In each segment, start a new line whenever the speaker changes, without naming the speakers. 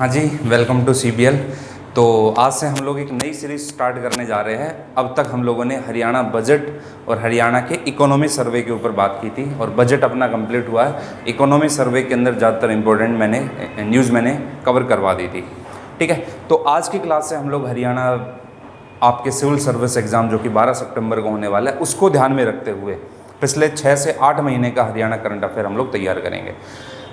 हाँ जी, welcome to CBL। तो आज से हम लोग एक नई सीरीज़ स्टार्ट करने जा रहे हैं। अब तक हम लोगों ने हरियाणा बजट और हरियाणा के इकोनॉमी सर्वे के ऊपर बात की थी और बजट अपना कंप्लीट हुआ है। इकोनॉमी सर्वे के अंदर ज़्यादातर इंपॉर्टेंट न्यूज़ मैंने कवर करवा दी थी। ठीक है, तो आज की क्लास से हम लोग हरियाणा आपके सिविल सर्विस एग्ज़ाम जो कि 12 सितंबर को होने वाला है उसको ध्यान में रखते हुए पिछले 6 से 8 महीने का हरियाणा करंट अफेयर हम लोग तैयार करेंगे।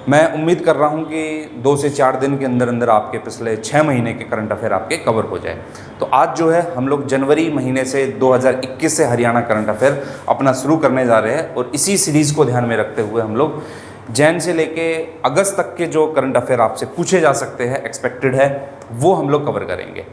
मैं उम्मीद कर रहा हूं कि 2 से 4 दिन के अंदर अंदर आपके पिछले 6 महीने के करंट अफेयर आपके कवर हो जाए। तो आज जो है हम लोग जनवरी महीने से 2021 से हरियाणा करंट अफेयर अपना शुरू करने जा रहे हैं और इसी सीरीज़ को ध्यान में रखते हुए हम लोग जैन से लेके अगस्त तक के जो करंट अफेयर आपसे पूछे जा सकते हैं, एक्सपेक्टेड है, वो हम लोग कवर करेंगे।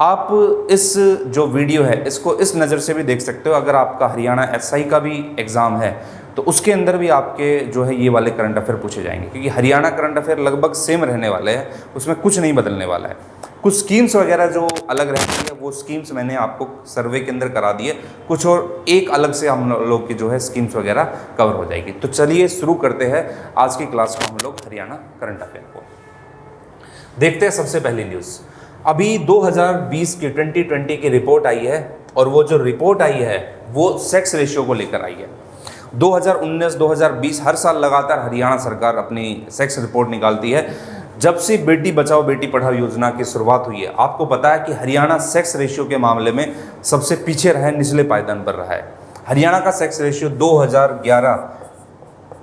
आप इस जो वीडियो है इसको इस नज़र से भी देख सकते हो। अगर आपका हरियाणा SI का भी एग्ज़ाम है तो उसके अंदर भी आपके जो है ये वाले करंट अफेयर पूछे जाएंगे, क्योंकि हरियाणा करंट अफेयर लगभग सेम रहने वाले हैं, उसमें कुछ नहीं बदलने वाला है। कुछ स्कीम्स वगैरह जो अलग रहती है वो स्कीम्स मैंने आपको सर्वे के अंदर करा दिए, कुछ और एक अलग से हम लोग की जो है स्कीम्स वगैरह कवर हो जाएगी। तो चलिए शुरू करते हैं आज की क्लास को। हम लोग हरियाणा करंट अफेयर को देखते हैं। सबसे पहली न्यूज़, अभी 2020 की 2020 की रिपोर्ट आई है और वो जो रिपोर्ट आई है वो सेक्स रेशियो को लेकर आई है। 2019-2020 हर साल लगातार हरियाणा सरकार अपनी सेक्स रिपोर्ट निकालती है। जब से बेटी बचाओ बेटी पढ़ाओ योजना की शुरुआत हुई है, आपको पता है कि हरियाणा सेक्स रेशियो के मामले में सबसे पीछे रहा है, निचले पायदान पर रहा है। हरियाणा का सेक्स रेशियो 2011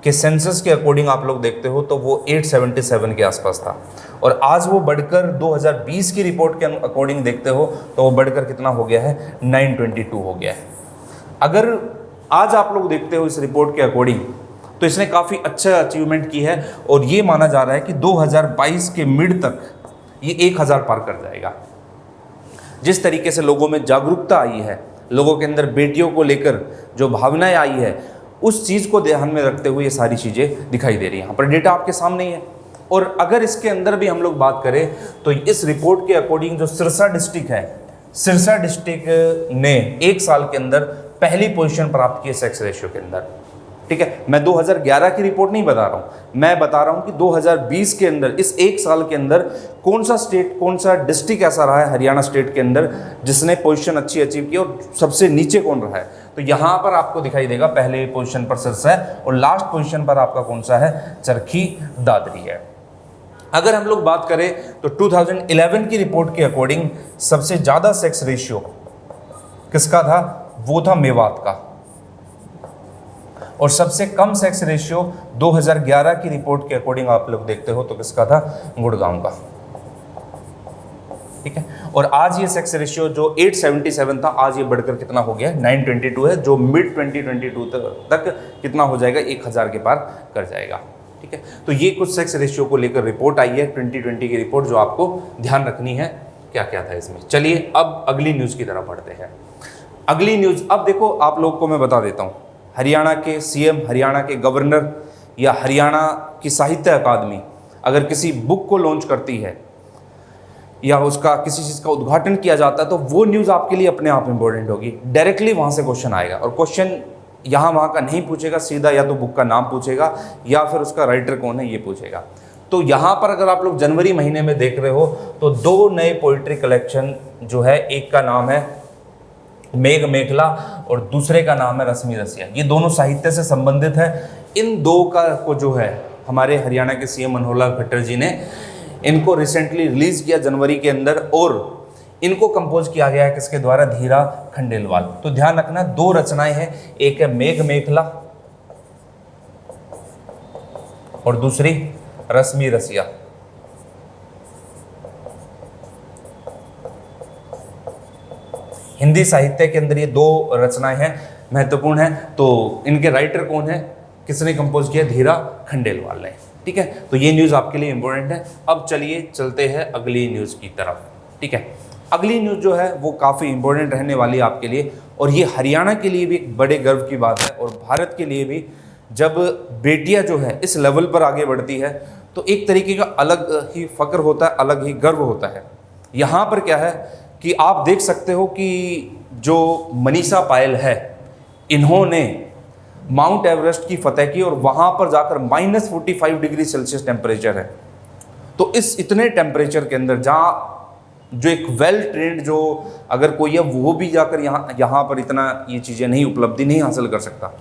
के सेंसस के अकॉर्डिंग आप लोग देखते हो तो वो 877 के आसपास था और आज वो बढ़कर 2020 की रिपोर्ट के अकॉर्डिंग देखते हो तो वो बढ़कर कितना हो गया है, 922 हो गया है। अगर आज आप लोग देखते हो इस रिपोर्ट के अकॉर्डिंग तो इसने काफ़ी अच्छा अचीवमेंट की है और ये माना जा रहा है कि 2022 के मिड तक ये 1000 पार कर जाएगा। जिस तरीके से लोगों में जागरूकता आई है, लोगों के अंदर बेटियों को लेकर जो भावनाएं आई है, उस चीज़ को ध्यान में रखते हुए ये सारी चीज़ें दिखाई दे रही हैं। यहाँ पर डेटा आपके सामने ही है। और अगर इसके अंदर भी हम लोग बात करें तो इस रिपोर्ट के अकॉर्डिंग जो सिरसा डिस्ट्रिक्ट है, सिरसा डिस्ट्रिक्ट ने 1 साल के अंदर पहली पोजीशन प्राप्त की है सेक्स रेशियो के अंदर। ठीक है, मैं 2011 की रिपोर्ट नहीं बता रहा हूं, मैं बता रहा हूं कि 2020 के अंदर इस 1 साल के अंदर कौन सा स्टेट, कौन सा डिस्ट्रिक्ट ऐसा रहा है हरियाणा स्टेट के अंदर जिसने पोजीशन अच्छी अचीव की और सबसे नीचे कौन रहा है। तो यहां पर आपको दिखाई देगा पहले पोजीशन पर सिरसा है और लास्ट पोजीशन पर आपका कौन सा है, चरखी दादरी है। अगर हम लोग बात करें तो 2011 की रिपोर्ट के अकॉर्डिंग सबसे ज़्यादा सेक्स रेशियो किसका था, वो था मेवात का। और सबसे कम सेक्स रेशियो 2011 की रिपोर्ट के अकॉर्डिंग आप लोग देखते हो तो किसका था, गुड़गांव का। ठीक है, और आज ये सेक्स रेशियो जो 877 था आज ये बढ़कर कितना हो गया, 922 है, जो मिड 2022 तक कितना हो जाएगा, 1000 के पार कर जाएगा। ठीक है, तो ये कुछ सेक्स रेशियो को लेकर रिपोर्ट आई है 2020 की रिपोर्ट, जो आपको ध्यान रखनी है क्या क्या था इसमें। चलिए अब अगली न्यूज़ की तरफ बढ़ते हैं। अगली न्यूज़, अब देखो आप लोग को मैं बता देता हूँ, हरियाणा के CM, हरियाणा के गवर्नर या हरियाणा की साहित्य अकादमी अगर किसी बुक को लॉन्च करती है या उसका किसी चीज़ का उद्घाटन किया जाता है तो वो न्यूज़ आपके लिए अपने आप इंपॉर्टेंट होगी। डायरेक्टली वहाँ से क्वेश्चन आएगा और क्वेश्चन यहाँ वहाँ का नहीं पूछेगा, सीधा या तो बुक का नाम पूछेगा या फिर उसका राइटर कौन है ये पूछेगा। तो यहाँ पर अगर आप लोग जनवरी महीने में देख रहे हो तो 2 नए पोइट्री कलेक्शन जो है, एक का नाम है मेघ मेखला और दूसरे का नाम है रश्मि रसिया, ये दोनों साहित्य से संबंधित है। इन दो का को जो है हमारे हरियाणा के CM मनोहर लाल खट्टर जी ने इनको रिसेंटली रिलीज किया जनवरी के अंदर और इनको कंपोज किया गया है किसके द्वारा, धीरा खंडेलवाल। तो ध्यान रखना 2 रचनाएं हैं, एक है मेघ मेखला और दूसरी रश्मि रसिया। हिंदी साहित्य के अंदर ये 2 रचनाएं हैं, महत्वपूर्ण हैं। तो इनके राइटर कौन है, किसने कंपोज किया, धीरा खंडेलवाल ने। ठीक है, तो ये न्यूज़ आपके लिए इंपॉर्टेंट है। अब चलिए चलते हैं अगली न्यूज़ की तरफ। ठीक है, अगली न्यूज़ जो है वो काफ़ी इंपॉर्टेंट रहने वाली है आपके लिए और ये हरियाणा के लिए भी एक बड़े गर्व की बात है और भारत के लिए भी। जब बेटियां जो है इस लेवल पर आगे बढ़ती है तो एक तरीके का अलग ही फ़क्र होता है, अलग ही गर्व होता है। यहाँ पर क्या है कि आप देख सकते हो कि जो मनीषा पायल है, इन्होंने माउंट एवरेस्ट की फतह की और वहाँ पर जाकर -45 डिग्री सेल्सियस टेम्परेचर है। तो इस इतने टेम्परेचर के अंदर जहाँ जो एक वेल ट्रेंड जो अगर कोई है वो भी जाकर यहाँ पर इतना ये चीज़ें नहीं उपलब्धि नहीं हासिल कर सकता।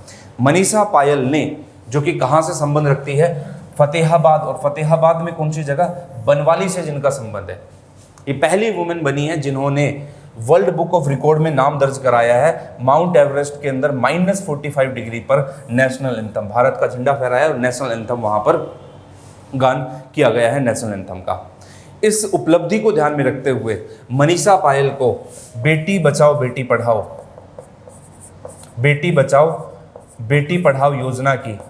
मनीषा पायल ने, जो कि कहाँ से संबंध रखती है, फतेहाबाद, और फतेहाबाद में कौन सी जगह, बनवाली से जिनका संबंध है। ये पहली वुमेन बनी है जिन्होंने वर्ल्ड बुक ऑफ रिकॉर्ड में नाम दर्ज कराया है माउंट एवरेस्ट के अंदर -45 डिग्री पर नेशनल एंथम, भारत का झंडा फहराया और नेशनल एंथम वहाँ पर गान किया गया है नेशनल एंथम का। इस उपलब्धि को ध्यान में रखते हुए मनीषा पायल को बेटी बचाओ बेटी पढ़ाओ, बेटी बचाओ बेटी पढ़ाओ योजना की,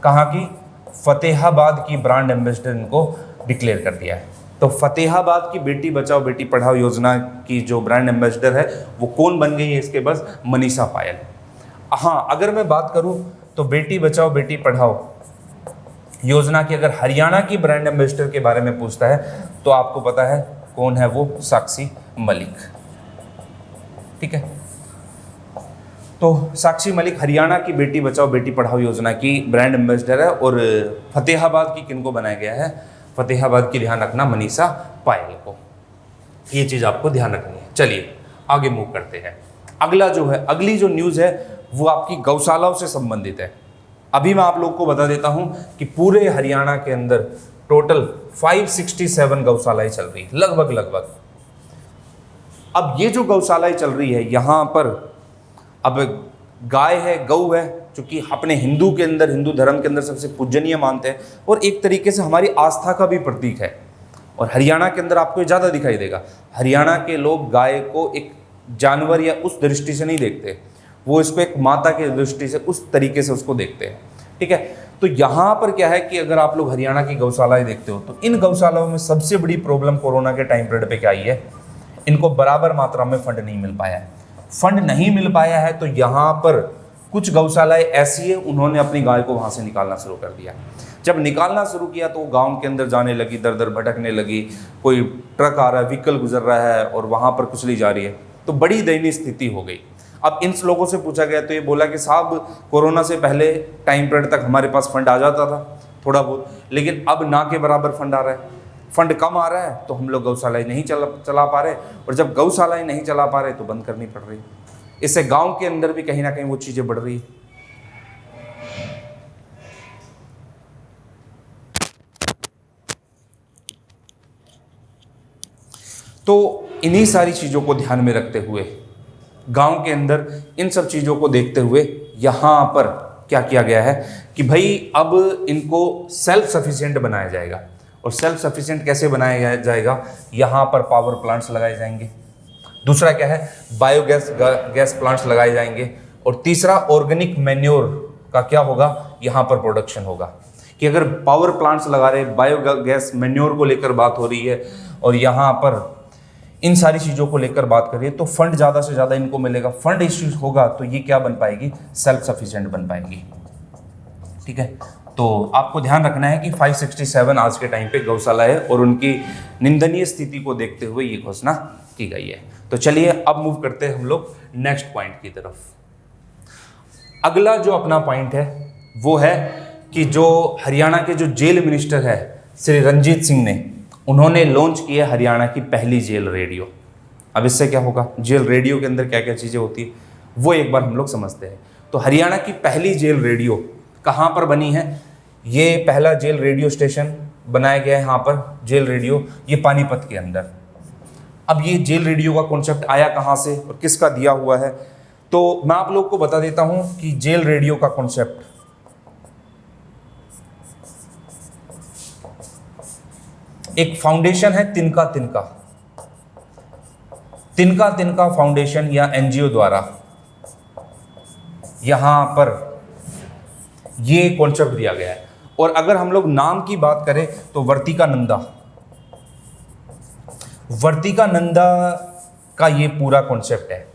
कहाँ की, फतेहाबाद की ब्रांड एम्बेसडर इनको डिक्लेयर कर दिया है। तो फतेहाबाद की बेटी बचाओ बेटी पढ़ाओ योजना की जो ब्रांड एम्बेसडर है वो कौन बन गई है इसके बस, मनीषा पायल। हाँ, अगर मैं बात करूं तो बेटी बचाओ बेटी पढ़ाओ योजना की अगर हरियाणा की ब्रांड एम्बेसडर के बारे में पूछता है तो आपको पता है कौन है वो, साक्षी मलिक। ठीक है, तो साक्षी मलिक हरियाणा की बेटी बचाओ बेटी पढ़ाओ योजना की ब्रांड एम्बेसडर है। और फतेहाबाद की किनको बनाया गया है, फतेहाबाद की ध्यान रखना मनीषा पायल को, ये चीज़ आपको ध्यान रखनी है। चलिए आगे मूव करते हैं। अगला जो है, अगली जो न्यूज़ है वो आपकी गौशालाओं से संबंधित है। अभी मैं आप लोग को बता देता हूं कि पूरे हरियाणा के अंदर टोटल 567 गौशालाएं चल रही है, लगभग। अब ये जो गौशालाएं चल रही है यहाँ पर अब गाय है, गौ है, चूंकि अपने हिंदू के अंदर, हिंदू धर्म के अंदर सबसे पूजनीय मानते हैं और एक तरीके से हमारी आस्था का भी प्रतीक है। और हरियाणा के अंदर आपको ज़्यादा दिखाई देगा, हरियाणा के लोग गाय को एक जानवर या उस दृष्टि से नहीं देखते, वो इसको एक माता की दृष्टि से उस तरीके से उसको देखते हैं। ठीक है, तो यहाँ पर क्या है कि अगर आप लोग हरियाणा की गौशालाएं देखते हो तो इन गौशालाओं में सबसे बड़ी प्रॉब्लम कोरोना के टाइम पीरियड पे क्या आई है, इनको बराबर मात्रा में फंड नहीं मिल पाया है। फंड नहीं मिल पाया है तो यहाँ पर कुछ गौशालाएं ऐसी है उन्होंने अपनी गाय को वहाँ से निकालना शुरू कर दिया। जब निकालना शुरू किया तो गांव के अंदर जाने लगी, दर दर भटकने लगी, कोई ट्रक आ रहा है, व्हीकल गुजर रहा है और वहाँ पर कुचली जा रही है, तो बड़ी दयनीय स्थिति हो गई। अब इन लोगों से पूछा गया तो ये बोला कि साहब कोरोना से पहले टाइम पीरियड तक हमारे पास फंड आ जाता था थोड़ा बहुत, लेकिन अब ना के बराबर फंड आ रहा है, फंड कम आ रहा है तो हम लोग गौशालाएं नहीं चला पा रहे, और जब गौशालाएं नहीं चला पा रहे तो बंद करनी पड़ रही। इससे गांव के अंदर भी कहीं ना कहीं वो चीज़ें बढ़ रही है। तो इन्हीं सारी चीज़ों को ध्यान में रखते हुए गांव के अंदर इन सब चीज़ों को देखते हुए यहाँ पर क्या किया गया है कि भाई अब इनको सेल्फ सफिशिएंट बनाया जाएगा। और सेल्फ सफिशिएंट कैसे बनाया जाएगा, यहाँ पर पावर प्लांट्स लगाए जाएंगे। दूसरा क्या है, बायोगैस गैस प्लांट्स लगाए जाएंगे। और तीसरा ऑर्गेनिक मैन्योर का क्या होगा, यहाँ पर प्रोडक्शन होगा। कि अगर पावर प्लांट्स लगा रहे, बायोगैस मैन्योर को लेकर बात हो रही है और यहाँ पर इन सारी चीज़ों को लेकर बात करिए तो फंड ज़्यादा से ज़्यादा इनको मिलेगा। फंड इश्यूज होगा तो ये क्या बन पाएगी, सेल्फ सफिशिएंट बन पाएगी। ठीक है, तो आपको ध्यान रखना है कि 567 आज के टाइम पे गौशाला है और उनकी निंदनीय स्थिति को देखते हुए ये घोषणा की गई है। तो चलिए अब मूव करते हैं हम लोग नेक्स्ट पॉइंट की तरफ। अगला जो अपना पॉइंट है वो है कि जो हरियाणा के जो जेल मिनिस्टर है श्री रंजीत सिंह ने, उन्होंने लॉन्च किया हरियाणा की पहली जेल रेडियो। अब इससे क्या होगा, जेल रेडियो के अंदर क्या क्या चीज़ें होती है वो एक बार हम लोग समझते हैं। तो हरियाणा की पहली जेल रेडियो कहाँ पर बनी है, ये पहला जेल रेडियो स्टेशन बनाया गया है यहाँ पर जेल रेडियो, ये पानीपत के अंदर। अब ये जेल रेडियो का कॉन्सेप्ट आया कहाँ से और किसका दिया हुआ है, तो मैं आप लोग को बता देता हूँ कि जेल रेडियो का कॉन्सेप्ट एक फाउंडेशन है तिनका तिनका फाउंडेशन या एनजीओ द्वारा यहां पर ये कॉन्सेप्ट दिया गया है। और अगर हम लोग नाम की बात करें तो वर्तिकानंदा का ये पूरा कॉन्सेप्ट है।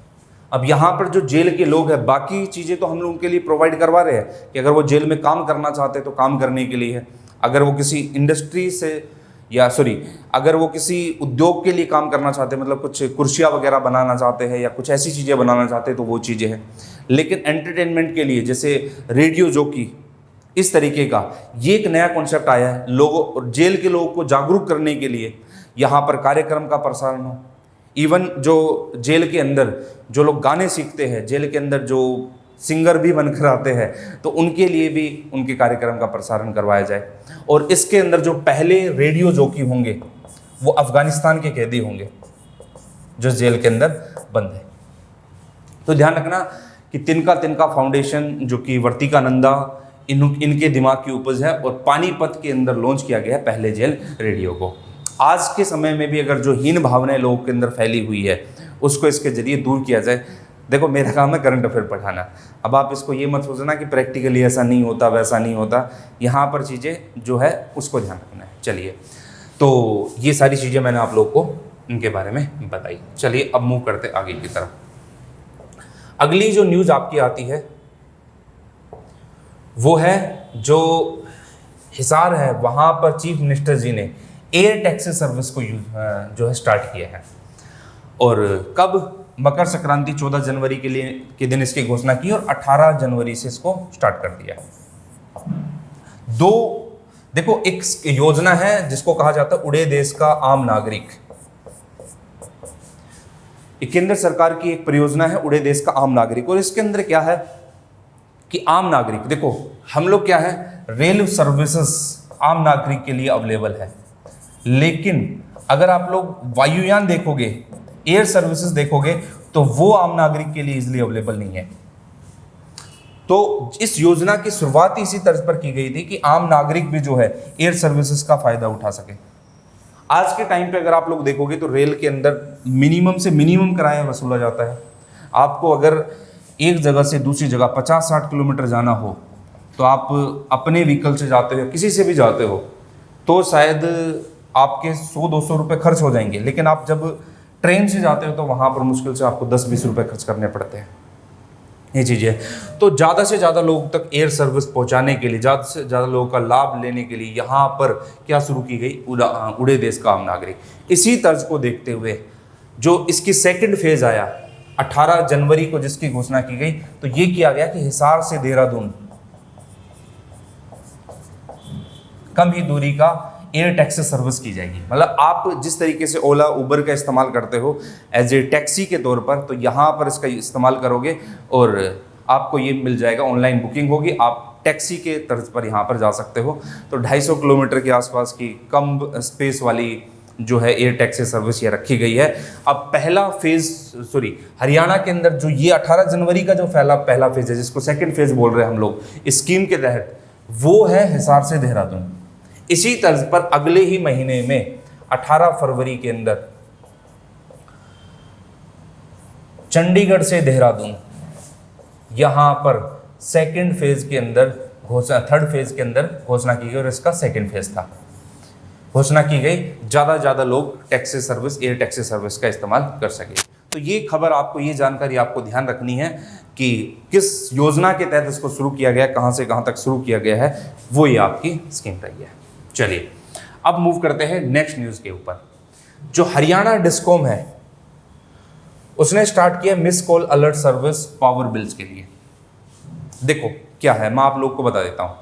अब यहाँ पर जो जेल के लोग हैं, बाकी चीज़ें तो हम लोग उनके लिए प्रोवाइड करवा रहे हैं कि अगर वो जेल में काम करना चाहते हैं तो काम करने के लिए है, अगर वो किसी इंडस्ट्री से अगर वो किसी उद्योग के लिए काम करना चाहते हैं, मतलब कुछ कुर्सियाँ वगैरह बनाना चाहते हैं या कुछ ऐसी चीज़ें बनाना चाहते हैं तो वो चीज़ें हैं। लेकिन एंटरटेनमेंट के लिए जैसे रेडियो जॉकी, इस तरीके का ये एक नया कॉन्सेप्ट आया है। लोगों, जेल के लोगों को जागरूक करने के लिए यहाँ पर कार्यक्रम का प्रसारण हो। इवन जो जेल के अंदर जो लोग गाने सीखते हैं, जेल के अंदर जो सिंगर भी बनकर आते हैं, तो उनके लिए भी उनके कार्यक्रम का प्रसारण करवाया जाए। और इसके अंदर जो पहले रेडियो जॉकी होंगे वो अफगानिस्तान के कैदी होंगे जो जेल के अंदर बंद है। तो ध्यान रखना कि तिनका तिनका फाउंडेशन जो कि वर्तिकानंदा इनके दिमाग की उपज है, और पानीपत के अंदर लॉन्च किया गया है पहले जेल रेडियो को। आज के समय में भी अगर जो हीन भावनाएं लोगों के अंदर फैली हुई है उसको इसके जरिए दूर किया जाए। देखो, मेरा काम है करंट अफेयर पढ़ाना। अब आप इसको ये मत सोचना कि प्रैक्टिकली ऐसा नहीं होता, वैसा नहीं होता। यहाँ पर चीज़ें जो है उसको ध्यान रखना है। चलिए, तो ये सारी चीज़ें मैंने आप लोग को इनके बारे में बताई। चलिए अब मूव करते आगे की तरफ। अगली जो न्यूज़ आपकी आती है वो है जो हिसार है, वहाँ पर चीफ मिनिस्टर जी ने एयर टैक्सी सर्विस को जो है स्टार्ट किया है। और कब? मकर संक्रांति 14 जनवरी के दिन इसकी घोषणा की और 18 जनवरी से इसको स्टार्ट कर दिया। देखो, एक योजना है जिसको कहा जाता है उड़े देश का आम नागरिक। केंद्र सरकार की एक परियोजना है उड़े देश का आम नागरिक। और इसके अंदर क्या है कि आम नागरिक, देखो हम लोग क्या है, रेल सर्विसेज आम नागरिक के लिए अवेलेबल है, लेकिन अगर आप लोग वायुयान देखोगे, एयर सर्विसेज देखोगे, तो वो आम नागरिक के लिए इजीली अवेलेबल नहीं है। तो इस योजना की शुरुआत इसी तर्ज पर की गई थी कि आम नागरिक भी जो है एयर सर्विसेज का फायदा उठा सके। आज के टाइम पे अगर आप लोग देखोगे तो रेल के अंदर मिनिमम से मिनिमम किराया वसूला जाता है। आपको अगर एक जगह से दूसरी जगह 50-60 किलोमीटर जाना हो तो आप अपने व्हीकल से जाते हो, किसी से भी जाते हो, तो शायद आपके 100-200 रुपये खर्च हो जाएंगे। लेकिन आप जब ट्रेन से जाते हो तो वहाँ पर मुश्किल से आपको 10-20 रुपये खर्च करने पड़ते हैं। ये चीज़ है। तो ज़्यादा से ज़्यादा लोगों तक एयर सर्विस पहुँचाने के लिए, ज़्यादा से ज़्यादा लोगों का लाभ लेने के लिए यहाँ पर क्या शुरू की गई, उड़े देश का आम नागरिक। इसी तर्ज को देखते हुए जो इसकी सेकंड फेज आया 18 जनवरी को जिसकी घोषणा की गई, तो ये किया गया कि हिसार से देहरादून कम ही दूरी का एयर टैक्सी सर्विस की जाएगी। मतलब आप जिस तरीके से ओला उबर का इस्तेमाल करते हो एज ए टैक्सी के तौर पर, तो यहाँ पर इसका इस्तेमाल करोगे और आपको ये मिल जाएगा, ऑनलाइन बुकिंग होगी, आप टैक्सी के तर्ज पर यहाँ पर जा सकते हो। तो 250 किलोमीटर के आसपास की कम स्पेस वाली जो है एयर टैक्सी सर्विस ये रखी गई है। अब हरियाणा के अंदर जो ये 18 जनवरी का जो पहला फेज है, जिसको सेकंड फेज बोल रहे हैं हम लोग स्कीम के तहत, वो है हिसार से देहरादून। इसी तर्ज पर अगले ही महीने में 18 फरवरी के अंदर चंडीगढ़ से देहरादून, यहां पर सेकंड फेज के अंदर थर्ड फेज के अंदर घोषणा की गई और इसका सेकंड फेज था। घोषणा की गई ज़्यादा लोग taxi service, air taxi service का इस्तेमाल कर सके। तो ये खबर आपको, ये जानकारी आपको ध्यान रखनी है कि किस योजना के तहत इसको शुरू किया गया, कहाँ से कहाँ तक शुरू किया गया है, वो ये आपकी स्कीम रही है। चलिए अब मूव करते हैं नेक्स्ट न्यूज़ के ऊपर। जो हरियाणा डिस्कॉम है उसने स्टार्ट किया miss call alert service power bills के लिए। देखो क्या है, मैं आप लोग को बता देता हूं।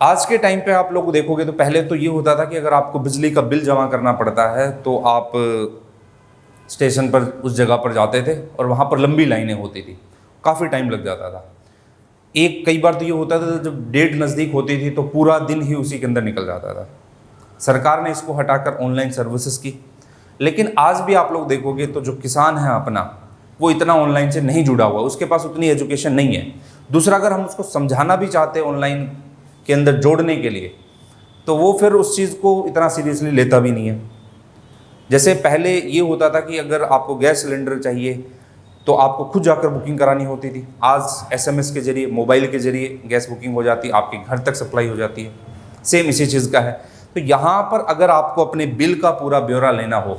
आज के टाइम पे आप लोग देखोगे तो पहले तो ये होता था कि अगर आपको बिजली का बिल जमा करना पड़ता है तो आप स्टेशन पर उस जगह पर जाते थे और वहाँ पर लंबी लाइनें होती थी, काफ़ी टाइम लग जाता था। कई बार तो ये होता था जब डेट नज़दीक होती थी तो पूरा दिन ही उसी के अंदर निकल जाता था। सरकार ने इसको हटाकर ऑनलाइन सर्विसेज की, लेकिन आज भी आप लोग देखोगे तो जो किसान है अपना, वो इतना ऑनलाइन से नहीं जुड़ा हुआ, उसके पास उतनी एजुकेशन नहीं है। दूसरा, अगर हम उसको समझाना भी चाहते हैं ऑनलाइन के अंदर जोड़ने के लिए, तो वो फिर उस चीज़ को इतना सीरियसली लेता भी नहीं है। जैसे पहले ये होता था कि अगर आपको गैस सिलेंडर चाहिए तो आपको खुद जाकर बुकिंग करानी होती थी। आज एसएमएस के जरिए, मोबाइल के जरिए गैस बुकिंग हो जाती है, आपके घर तक सप्लाई हो जाती है। सेम इसी चीज़ का है। तो यहाँ पर अगर आपको अपने बिल का पूरा ब्यौरा लेना हो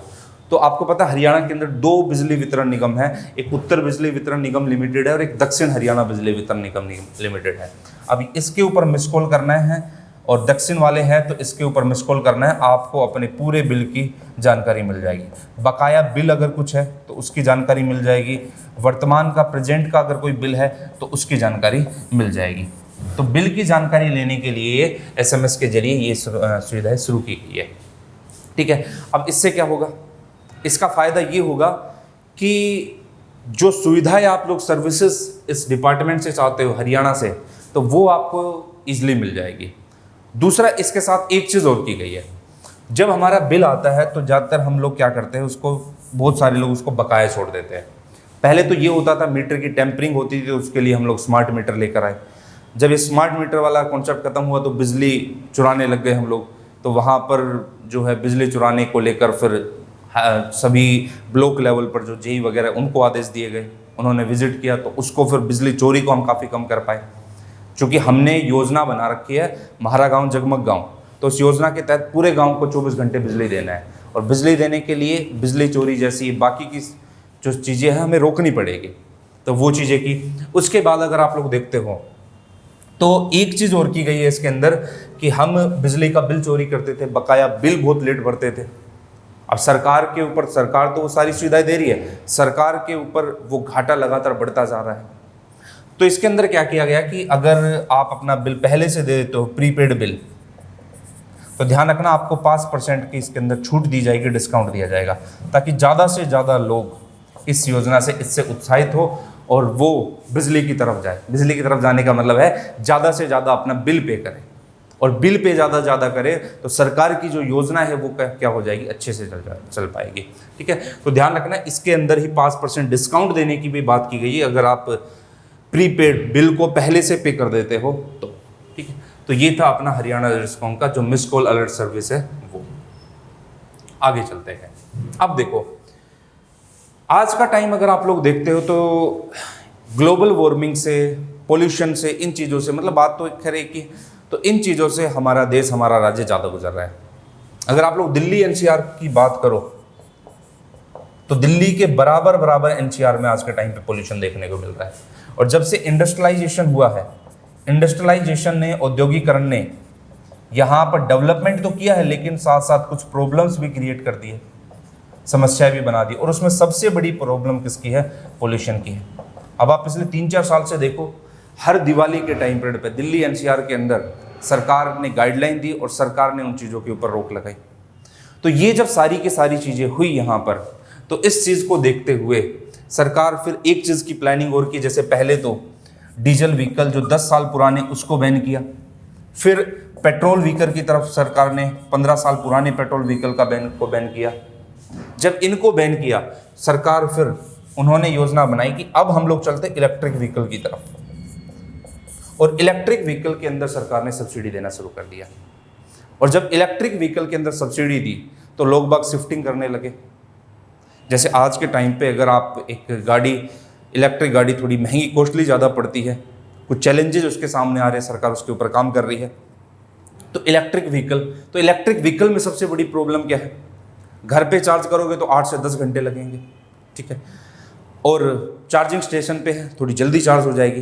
तो आपको पता है हरियाणा के अंदर 2 बिजली वितरण निगम है, एक उत्तर बिजली वितरण निगम लिमिटेड है और एक दक्षिण हरियाणा बिजली वितरण निगम लिमिटेड है। अभी इसके ऊपर मिस कॉल करना है और दक्षिण वाले हैं तो इसके ऊपर मिस कॉल करना है, आपको अपने पूरे बिल की जानकारी मिल जाएगी। बकाया बिल अगर कुछ है तो उसकी जानकारी मिल जाएगी, वर्तमान का, प्रेजेंट का अगर कोई बिल है तो उसकी जानकारी मिल जाएगी। तो बिल की जानकारी लेने के लिए SMS के जरिए ये सुविधाएं शुरू की गई है। ठीक है, अब इससे क्या होगा, इसका फ़ायदा ये होगा कि जो सुविधाएं आप लोग सर्विसेज इस डिपार्टमेंट से चाहते हो हरियाणा से, तो वो आपको ईजिली मिल जाएगी। दूसरा, इसके साथ एक चीज़ और की गई है, जब हमारा बिल आता है तो ज़्यादातर हम लोग क्या करते हैं, उसको बहुत सारे लोग उसको बकाया छोड़ देते हैं। पहले तो ये होता था मीटर की टेम्परिंग होती थी, तो उसके लिए हम लोग स्मार्ट मीटर लेकर आए। जब ये स्मार्ट मीटर वाला कॉन्सेप्ट खत्म हुआ तो बिजली चुराने लग गए हम लोग, तो वहाँ पर जो है बिजली चुराने को लेकर फिर सभी ब्लॉक लेवल पर जो जेई वगैरह उनको आदेश दिए गए, उन्होंने विजिट किया, तो उसको फिर बिजली चोरी को हम काफ़ी कम कर पाए। क्योंकि हमने योजना बना रखी है म्हारा गाँव जगमग गाँव, तो उस योजना के तहत पूरे गाँव को 24 घंटे बिजली देना है, और बिजली देने के लिए बिजली चोरी जैसी बाकी की जो चीज़ें हैं हमें रोकनी पड़ेगी, तो वो चीज़ें की। उसके बाद अगर आप लोग देखते हो तो एक चीज़ और की गई है इसके अंदर कि हम बिजली का बिल चोरी करते थे, बकाया बिल बहुत लेट भरते थे। अब सरकार के ऊपर, सरकार तो वो सारी सुविधाएं दे रही है, सरकार के ऊपर वो घाटा लगातार बढ़ता जा रहा है। तो इसके अंदर क्या किया गया कि अगर आप अपना बिल पहले से दे देते हो, प्रीपेड बिल, तो ध्यान रखना आपको 5% की इसके अंदर छूट दी जाएगी, डिस्काउंट दिया जाएगा, ताकि ज़्यादा से ज़्यादा लोग इस योजना से इससे उत्साहित हो और वो बिजली की तरफ जाए। बिजली की तरफ जाने का मतलब है ज़्यादा से ज़्यादा अपना बिल पे करें, और बिल पे ज़्यादा करे तो सरकार की जो योजना है वो क्या हो जाएगी, अच्छे से चल पाएगी। ठीक है, तो ध्यान रखना इसके अंदर ही 5% डिस्काउंट देने की भी बात की गई है अगर आप प्रीपेड बिल को पहले से पे कर देते हो तो। ठीक है, तो ये था अपना हरियाणा डिस्काउंट का जो मिस कॉल अलर्ट सर्विस है वो। आगे चलते हैं। अब देखो, आज का टाइम अगर आप लोग देखते हो तो ग्लोबल वार्मिंग से, पोल्यूशन से, इन चीज़ों से, मतलब बात तो खैर एक ही, तो इन चीज़ों से हमारा देश, हमारा राज्य ज़्यादा गुजर रहा है। अगर आप लोग दिल्ली NCR की बात करो तो दिल्ली के बराबर NCR में आज के टाइम पे पोल्यूशन देखने को मिल रहा है। और जब से इंडस्ट्रियलाइजेशन हुआ है, इंडस्ट्रियलाइजेशन ने, औद्योगिकरण ने यहाँ पर डेवलपमेंट तो किया है, लेकिन साथ साथ कुछ प्रॉब्लम्स भी क्रिएट कर दी है, समस्याएं भी बना दी, और उसमें सबसे बड़ी प्रॉब्लम किसकी है, पोल्यूशन की है। अब आप पिछले 3-4 साल से देखो, हर दिवाली के टाइम पीरियड पे दिल्ली NCR के अंदर सरकार ने गाइडलाइन दी और सरकार ने उन चीज़ों के ऊपर रोक लगाई। तो ये जब सारी की सारी चीज़ें हुई यहाँ पर, तो इस चीज़ को देखते हुए सरकार फिर एक चीज़ की प्लानिंग और की। जैसे पहले तो डीजल व्हीकल जो 10 साल पुराने उसको बैन किया, फिर पेट्रोल व्हीकल की तरफ सरकार ने 15 साल पुराने पेट्रोल व्हीकल का बैन किया। जब इनको बैन किया सरकार, फिर उन्होंने योजना बनाई कि अब हम लोग चलते इलेक्ट्रिक व्हीकल की तरफ, और इलेक्ट्रिक व्हीकल के अंदर सरकार ने सब्सिडी देना शुरू कर दिया। और जब इलेक्ट्रिक व्हीकल के अंदर सब्सिडी दी तो लोग बाग शिफ्टिंग करने लगे। जैसे आज के टाइम पे अगर आप एक गाड़ी, इलेक्ट्रिक गाड़ी थोड़ी महंगी, कॉस्टली ज़्यादा पड़ती है, कुछ चैलेंजेस उसके सामने आ रहे हैं, सरकार उसके ऊपर काम कर रही है। तो इलेक्ट्रिक व्हीकल में सबसे बड़ी प्रॉब्लम क्या है, घर पे चार्ज करोगे तो 8 से 10 घंटे लगेंगे। ठीक है, और चार्जिंग स्टेशन पे है, थोड़ी जल्दी चार्ज हो जाएगी।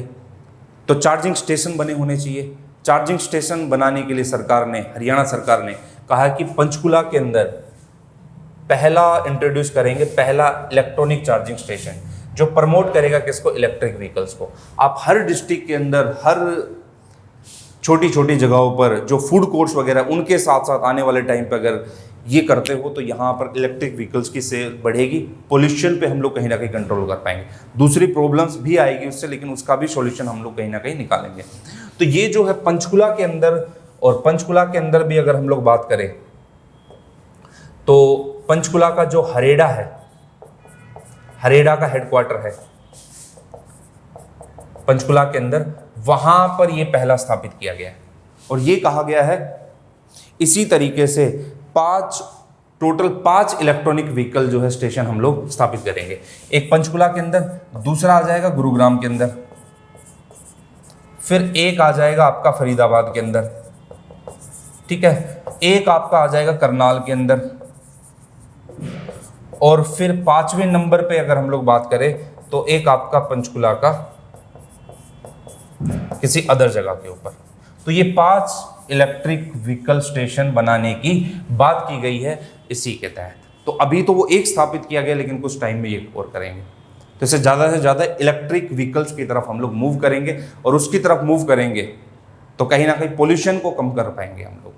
तो चार्जिंग स्टेशन बने होने चाहिए। चार्जिंग स्टेशन बनाने के लिए सरकार ने, हरियाणा सरकार ने कहा कि पंचकुला के अंदर पहला इंट्रोड्यूस करेंगे, पहला इलेक्ट्रॉनिक चार्जिंग स्टेशन जो प्रमोट करेगा किसको, इलेक्ट्रिक व्हीकल्स को। आप हर डिस्ट्रिक्ट के अंदर, हर छोटी छोटी जगहों पर जो फूड कोर्ट्स वगैरह, उनके साथ साथ आने वाले टाइम पर अगर ये करते हो तो यहाँ पर इलेक्ट्रिक व्हीकल्स की सेल बढ़ेगी, पोल्यूशन पे हम लोग कहीं ना कहीं कंट्रोल कर पाएंगे। दूसरी प्रॉब्लम्स भी आएगी उससे, लेकिन उसका भी सॉल्यूशन हम लोग कहीं ना कहीं निकालेंगे। तो ये जो है पंचकुला के अंदर, और पंचकुला के अंदर भी अगर हम लोग बात करें तो पंचकुला का जो हरेड़ा है, हरेड़ा का हेडक्वार्टर है पंचकुला के अंदर, वहां पर ये पहला स्थापित किया गया है। और ये कहा गया है इसी तरीके से टोटल 5 इलेक्ट्रॉनिक व्हीकल जो है स्टेशन हम लोग स्थापित करेंगे। एक पंचकुला के अंदर, दूसरा आ जाएगा गुरुग्राम के अंदर, फिर एक आ जाएगा आपका फरीदाबाद के अंदर, ठीक है, एक आपका आ जाएगा करनाल के अंदर, और फिर 5वें नंबर पे अगर हम लोग बात करें तो एक आपका पंचकुला का किसी अदर जगह के ऊपर। तो ये 5 इलेक्ट्रिक व्हीकल स्टेशन बनाने की बात की गई है इसी के तहत। तो अभी तो वो एक स्थापित किया गया, लेकिन कुछ टाइम में ये और करेंगे। तो इससे ज़्यादा से ज़्यादा इलेक्ट्रिक व्हीकल्स की तरफ हम लोग मूव करेंगे, और उसकी तरफ मूव करेंगे तो कहीं ना कहीं पोल्यूशन को कम कर पाएंगे हम लोग।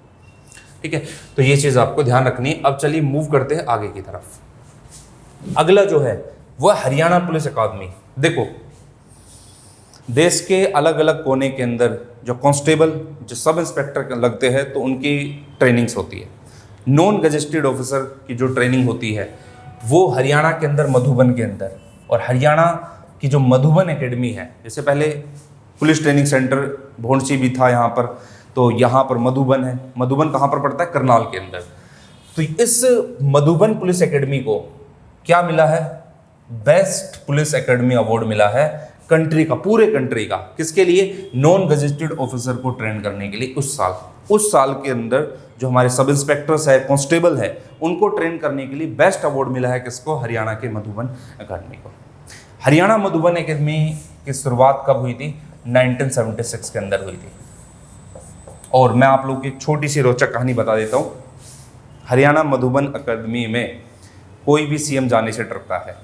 ठीक है, तो ये चीज़ आपको ध्यान रखनी है। अब चलिए मूव करते हैं आगे की तरफ। अगला जो है वह हरियाणा पुलिस अकादमी। देखो, देश के अलग अलग कोने के अंदर जो कांस्टेबल, जो सब इंस्पेक्टर लगते हैं, तो उनकी ट्रेनिंग्स होती है। नॉन गजेस्टेड ऑफिसर की जो ट्रेनिंग होती है वो हरियाणा के अंदर मधुबन के अंदर, और हरियाणा की जो मधुबन एकेडमी है, जैसे पहले पुलिस ट्रेनिंग सेंटर भोंडसी भी था यहाँ पर, तो यहाँ पर मधुबन है। मधुबन कहाँ पर पड़ता है? करनाल के अंदर। तो इस मधुबन पुलिस एकेडमी को क्या मिला है? बेस्ट पुलिस एकेडमी अवार्ड मिला है कंट्री का, पूरे कंट्री का। किसके लिए? नॉन गजेस्टेड ऑफिसर को ट्रेन करने के लिए। उस साल के अंदर जो हमारे सब इंस्पेक्टर्स है, कांस्टेबल है, उनको ट्रेन करने के लिए बेस्ट अवार्ड मिला है किसको? हरियाणा के मधुबन एकेडमी को। हरियाणा मधुबन एकेडमी की शुरुआत कब हुई थी? 1976 के अंदर हुई थी। और मैं आप लोगों की एक छोटी सी रोचक कहानी बता देता हूँ। हरियाणा मधुबन एकेडमी में कोई भी सीएम जाने से डरता है।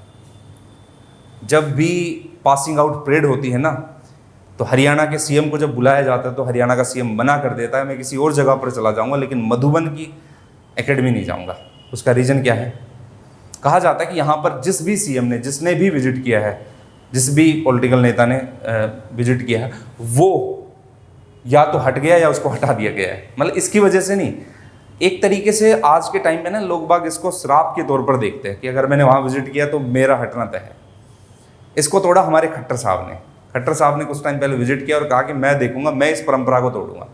जब भी पासिंग आउट परेड होती है ना, तो हरियाणा के सीएम को जब बुलाया जाता है तो हरियाणा का सीएम मना कर देता है, मैं किसी और जगह पर चला जाऊंगा, लेकिन मधुबन की एकेडमी नहीं जाऊंगा। उसका रीज़न क्या है? कहा जाता है कि यहाँ पर जिस भी सीएम ने, जिसने भी विजिट किया है, जिस भी पॉलिटिकल नेता ने विजिट किया है, वो या तो हट गया या उसको हटा दिया गया है। मतलब इसकी वजह से नहीं, एक तरीके से आज के टाइम पे ना लोग बाग इसको श्राप के तौर पर देखते हैं कि अगर मैंने वहाँ विजिट किया तो मेरा हटना तय है। इसको तोड़ा हमारे खट्टर साहब ने। खट्टर साहब ने कुछ टाइम पहले विजिट किया और कहा कि मैं देखूंगा, मैं इस परंपरा को तोड़ूंगा।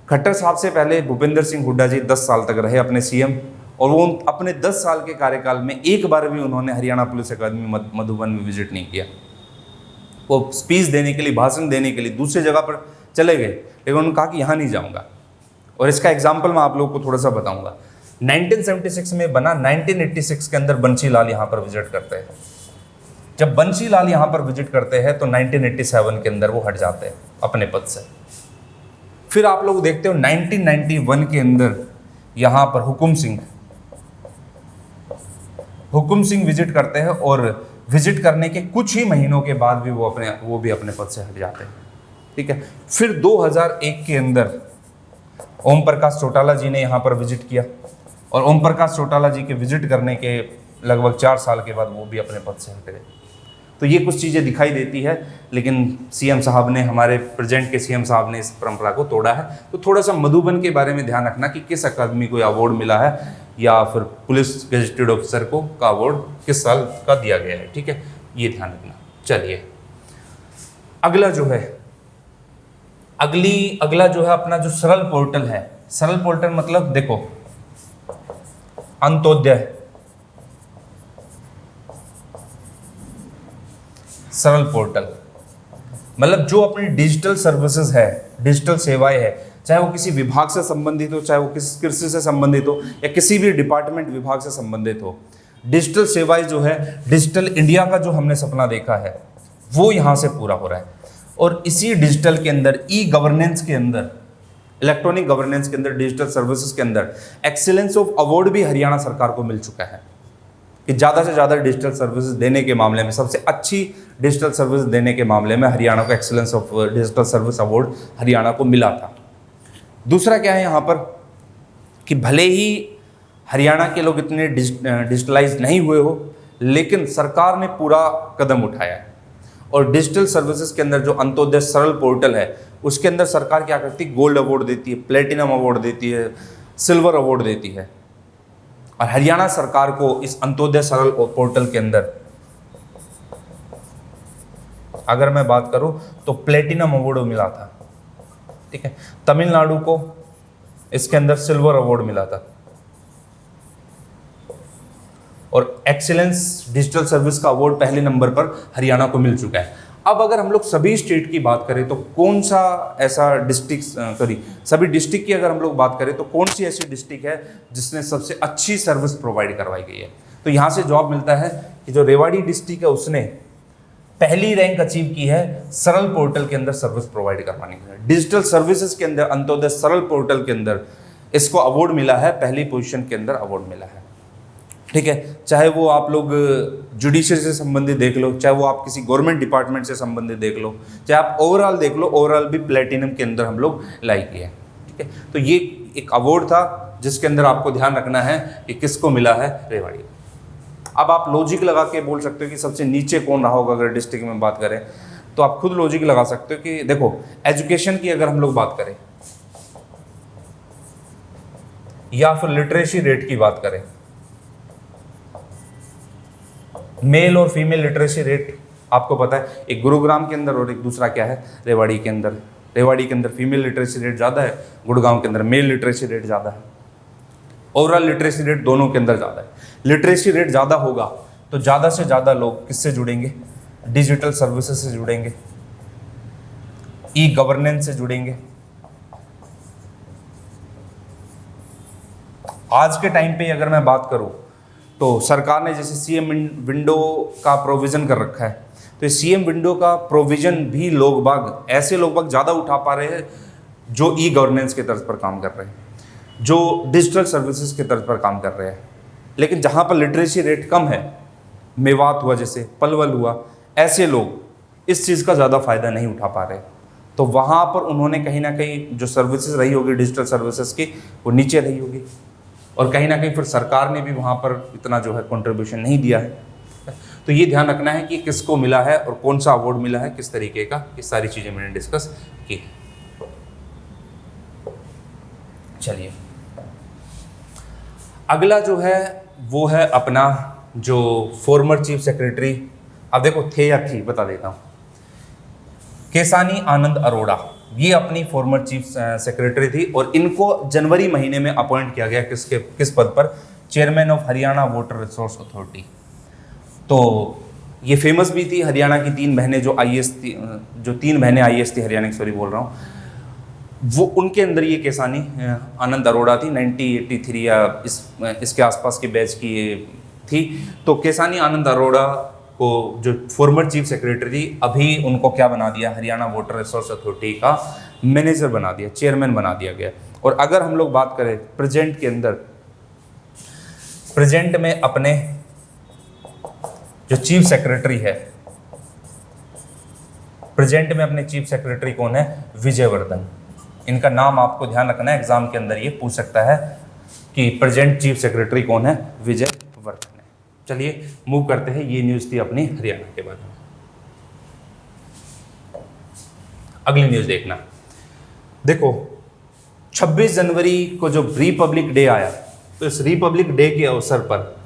खट्टर साहब से पहले भूपेंद्र सिंह हुड्डा जी 10 साल तक रहे अपने सीएम, और वो अपने 10 साल के कार्यकाल में एक बार भी उन्होंने हरियाणा पुलिस अकादमी मधुबन में विजिट नहीं किया। वो स्पीच देने के लिए, भाषण देने के लिए दूसरी जगह पर चले गए, लेकिन उन्होंने कहा कि यहाँ नहीं जाऊँगा। और इसका एग्जाम्पल मैं आप लोगों को थोड़ा सा बताऊँगा। 1976 में बना, 1986 के अंदर बंशी लाल यहाँ पर विजिट करते हैं। जब बंशी लाल यहाँ पर विजिट करते हैं तो 1987 के अंदर वो हट जाते हैं अपने पद से। फिर आप लोग देखते हो 1991 के अंदर यहाँ पर हुकुम सिंह विजिट करते हैं, और विजिट करने के कुछ ही महीनों के बाद भी वो भी अपने पद से हट जाते हैं। ठीक है, फिर 2001 के अंदर ओम प्रकाश चौटाला जी ने यहाँ पर विजिट किया, और ओम प्रकाश चौटाला जी के विजिट करने के लगभग 4 साल के बाद वो भी अपने पद से हट गए। तो ये कुछ चीज़ें दिखाई देती है, लेकिन सीएम साहब ने, हमारे प्रेजेंट के सीएम साहब ने इस परंपरा को तोड़ा है। तो थोड़ा सा मधुबन के बारे में ध्यान रखना कि किस अकादमी को अवार्ड मिला है, या फिर पुलिस गजेटेड ऑफिसर को का अवार्ड किस साल का दिया गया है। ठीक है, ये ध्यान रखना। चलिए अगला जो है, अगला जो है अपना जो सरल पोर्टल है। सरल पोर्टल मतलब देखो, अंत्योदय सरल पोर्टल मतलब जो अपनी डिजिटल सर्विसेज है, डिजिटल सेवाएं है, चाहे वो किसी विभाग से संबंधित हो, चाहे वो किसी कृषि से संबंधित हो, या किसी भी डिपार्टमेंट विभाग से संबंधित हो, डिजिटल सेवाएं जो है, डिजिटल इंडिया का जो हमने सपना देखा है वो यहाँ से पूरा हो रहा है। और इसी डिजिटल के अंदर, ई गवर्नेंस के अंदर, इलेक्ट्रॉनिक गवर्नेंस के अंदर, डिजिटल सर्विसेज के अंदर एक्सीलेंस ऑफ अवार्ड भी हरियाणा सरकार को मिल चुका है कि ज़्यादा से ज़्यादा डिजिटल सर्विसेज देने के मामले में, सबसे अच्छी डिजिटल सर्विस देने के मामले में हरियाणा को excellence of digital service award Haryana को मिला था। दूसरा क्या है यहाँ पर कि भले ही हरियाणा के लोग इतने डिजिटलाइज नहीं हुए हो, लेकिन सरकार ने पूरा कदम उठाया है। और डिजिटल सर्विसेज के अंदर जो अंत्योदय सरल पोर्टल है, उसके अंदर सरकार क्या करती है? गोल्ड अवार्ड देती है, प्लेटिनम अवार्ड देती है, सिल्वर अवार्ड देती है। और हरियाणा सरकार को इस अंत्योदय सरल पोर्टल के अंदर अगर मैं बात करूं तो प्लेटिनम अवार्ड मिला था। ठीक है, तमिलनाडु को इसके अंदर सिल्वर अवार्ड मिला था, और एक्सीलेंस डिजिटल सर्विस का अवार्ड पहले नंबर पर हरियाणा को मिल चुका है। अब अगर हम लोग सभी स्टेट की बात करें तो कौन सा ऐसा सभी डिस्ट्रिक्ट की अगर हम लोग बात करें तो कौन सी ऐसी डिस्ट्रिक्ट है जिसने सबसे अच्छी सर्विस प्रोवाइड करवाई गई है? तो यहाँ से जवाब मिलता है कि जो रेवाड़ी डिस्ट्रिक्ट है उसने पहली रैंक अचीव की है सरल पोर्टल के अंदर सर्विस प्रोवाइड करवाने के लिए। डिजिटल सर्विसेज के अंदर अंत्योदय सरल पोर्टल के अंदर इसको अवार्ड मिला है, पहली पोजीशन के अंदर अवार्ड मिला है। ठीक है, चाहे वो आप लोग जुडिशरी से संबंधित देख लो, चाहे वो आप किसी गवर्नमेंट डिपार्टमेंट से संबंधित देख लो, चाहे आप ओवरऑल देख लो, ओवरऑल भी प्लेटिनम के अंदर हम लोग लाई किए हैं। ठीक है, तो ये एक अवार्ड था जिसके अंदर आपको ध्यान रखना है कि किसको मिला है, रेवाड़ी। अब आप लॉजिक लगा के बोल सकते हो कि सबसे नीचे कौन रहा होगा। अगर डिस्ट्रिक्ट में बात करें तो आप खुद लॉजिक लगा सकते हो कि देखो, एजुकेशन की अगर हम लोग बात करें या फिर लिटरेसी रेट की बात करें, मेल और फीमेल लिटरेसी रेट आपको पता है, एक गुरुग्राम के अंदर और एक दूसरा क्या है, रेवाड़ी के अंदर। रेवाड़ी के अंदर फीमेल लिटरेसी रेट ज़्यादा है, गुड़गांव के अंदर मेल लिटरेसी रेट ज़्यादा है। ओवरऑल लिटरेसी रेट दोनों के अंदर ज़्यादा है। लिटरेसी रेट ज़्यादा होगा तो ज़्यादा से ज़्यादा लोग किससे जुड़ेंगे, डिजिटल सर्विसेज से जुड़ेंगे, ई गवर्नेंस से जुड़ेंगे। आज के टाइम पे अगर मैं बात करूं तो सरकार ने जैसे सीएम विंडो का प्रोविज़न कर रखा है, तो सीएम विंडो का प्रोविज़न भी लोग बाग, ऐसे लोग बाग ज़्यादा उठा पा रहे हैं जो ई गवर्नेंस के तर्ज पर काम कर रहे हैं, जो डिजिटल सर्विसेज के तर्ज पर काम कर रहे हैं। लेकिन जहाँ पर लिटरेसी रेट कम है, मेवात हुआ जैसे, पलवल हुआ, ऐसे लोग इस चीज़ का ज़्यादा फ़ायदा नहीं उठा पा रहे। तो वहाँ पर उन्होंने कहीं ना कहीं जो सर्विसेज रही होगी डिजिटल सर्विसेज की, वो नीचे रही होगी, और कहीं ना कहीं फिर सरकार ने भी वहाँ पर इतना जो है कंट्रीब्यूशन नहीं दिया है। तो ये ध्यान रखना है कि किसको मिला है और कौन सा अवार्ड मिला है, किस तरीके का, ये सारी चीज़ें मैंने डिस्कस की। चलिए, अगला जो है वो है अपना जो फॉर्मर चीफ सेक्रेटरी, अब देखो थे या थी बता देता हूँ, केसानी आनंद अरोड़ा, ये अपनी फॉर्मर चीफ सेक्रेटरी थी और इनको जनवरी महीने में अपॉइंट किया गया किस पद पर, chairman of Haryana water resource authority. तो ये फेमस भी थी, हरियाणा की 3 बहनें जो आईएएस थी, जो 3 बहनें आईएएस थी हरियाणा की, सॉरी बोल रहा हूँ, वो उनके अंदर ये केसानी आनंद अरोड़ा थी। 1983 या इसके आसपास के बैच की ये थी। तो केसानी आनंद अरोड़ा को जो फॉर्मर चीफ सेक्रेटरी थी, अभी उनको क्या बना दिया, हरियाणा वाटर रिसोर्स अथॉरिटी का मैनेजर बना दिया, चेयरमैन बना दिया गया। और अगर हम लोग बात करें प्रेजेंट के अंदर, प्रेजेंट में अपने जो चीफ सेक्रेटरी है, प्रेजेंट में अपने चीफ सेक्रेटरी कौन है, विजयवर्धन। इनका नाम आपको ध्यान रखना है, एग्जाम के अंदर ये पूछ सकता है कि प्रेजेंट चीफ सेक्रेटरी कौन है, विजयवर्धन है। चलिए मूव करते हैं, ये न्यूज़ थी अपनी हरियाणा के बारे में। अगली न्यूज़ देखना, देखो 26 जनवरी को जो रिपब्लिक डे आया, तो इस रिपब्लिक डे के अवसर पर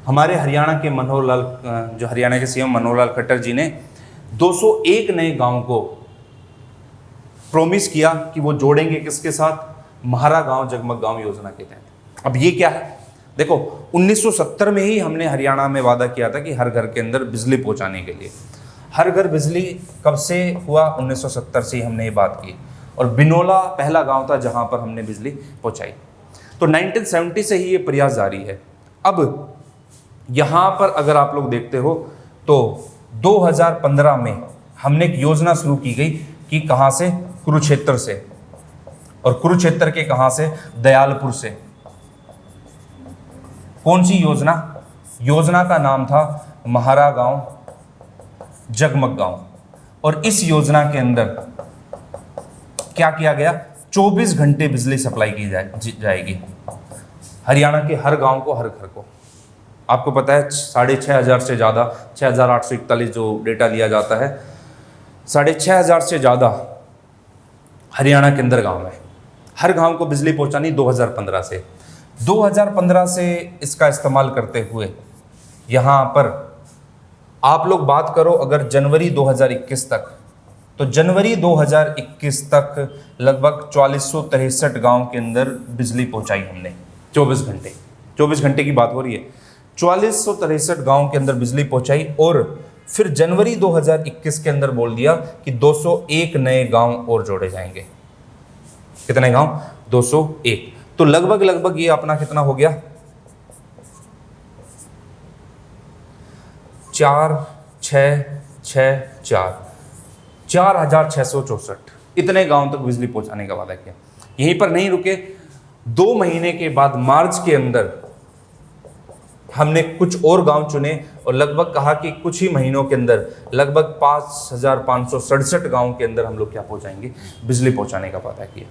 हमारे हरियाणा के मनोहर लाल, जो हरियाणा के सीएम मनोहर लाल खट्टर जी ने 201 नए गांव को प्रॉमिस किया कि वो जोड़ेंगे किसके साथ, म्हारा गांव जगमग गांव योजना के तहत। अब ये क्या है, देखो 1970 में ही हमने हरियाणा में वादा किया था कि हर घर के अंदर बिजली पहुंचाने के लिए। हर घर बिजली कब से हुआ, 1970 से ही हमने ये बात की, और बिनोला पहला गांव था जहां पर हमने बिजली पहुंचाई। तो 1970 से ही ये प्रयास जारी है। अब यहाँ पर अगर आप लोग देखते हो तो 2015 में हमने एक योजना शुरू की गई कि कहाँ से, कुरुक्षेत्र से, और कुरुक्षेत्र के कहाँ से, दयालपुर से। कौन सी योजना, योजना का नाम था म्हारा गांव जगमग गांव। और इस योजना के अंदर क्या किया गया, 24 घंटे बिजली सप्लाई की जाएगी हरियाणा के हर गांव को, हर घर को। आपको पता है 6,500 से ज़्यादा, 6,841 जो डेटा लिया जाता है, 6,500 से ज़्यादा हरियाणा के अंदर गांव है। हर गांव को बिजली पहुंचानी 2015 से। 2015 से इसका इस्तेमाल करते हुए यहाँ पर आप लोग बात करो अगर जनवरी 2021 तक, तो जनवरी 2021 तक लगभग 4463 गांव के अंदर बिजली पहुंचाई हमने। 24 घंटे की बात हो रही है। 4463 गांव के अंदर बिजली पहुंचाई, और फिर जनवरी 2021 के अंदर बोल दिया कि 201 नए गांव और जोड़े जाएंगे। कितने गांव, 201। तो लगभग ये अपना कितना हो गया, 4,664 इतने गांव तक बिजली पहुंचाने का वादा किया। यहीं पर नहीं रुके, 2 महीने के बाद मार्च के अंदर हमने कुछ और गांव चुने और लगभग कहा कि कुछ ही महीनों के अंदर लगभग 5,567 गांव के अंदर हम लोग क्या पहुंचाएंगे, बिजली पहुंचाने का वादा किया।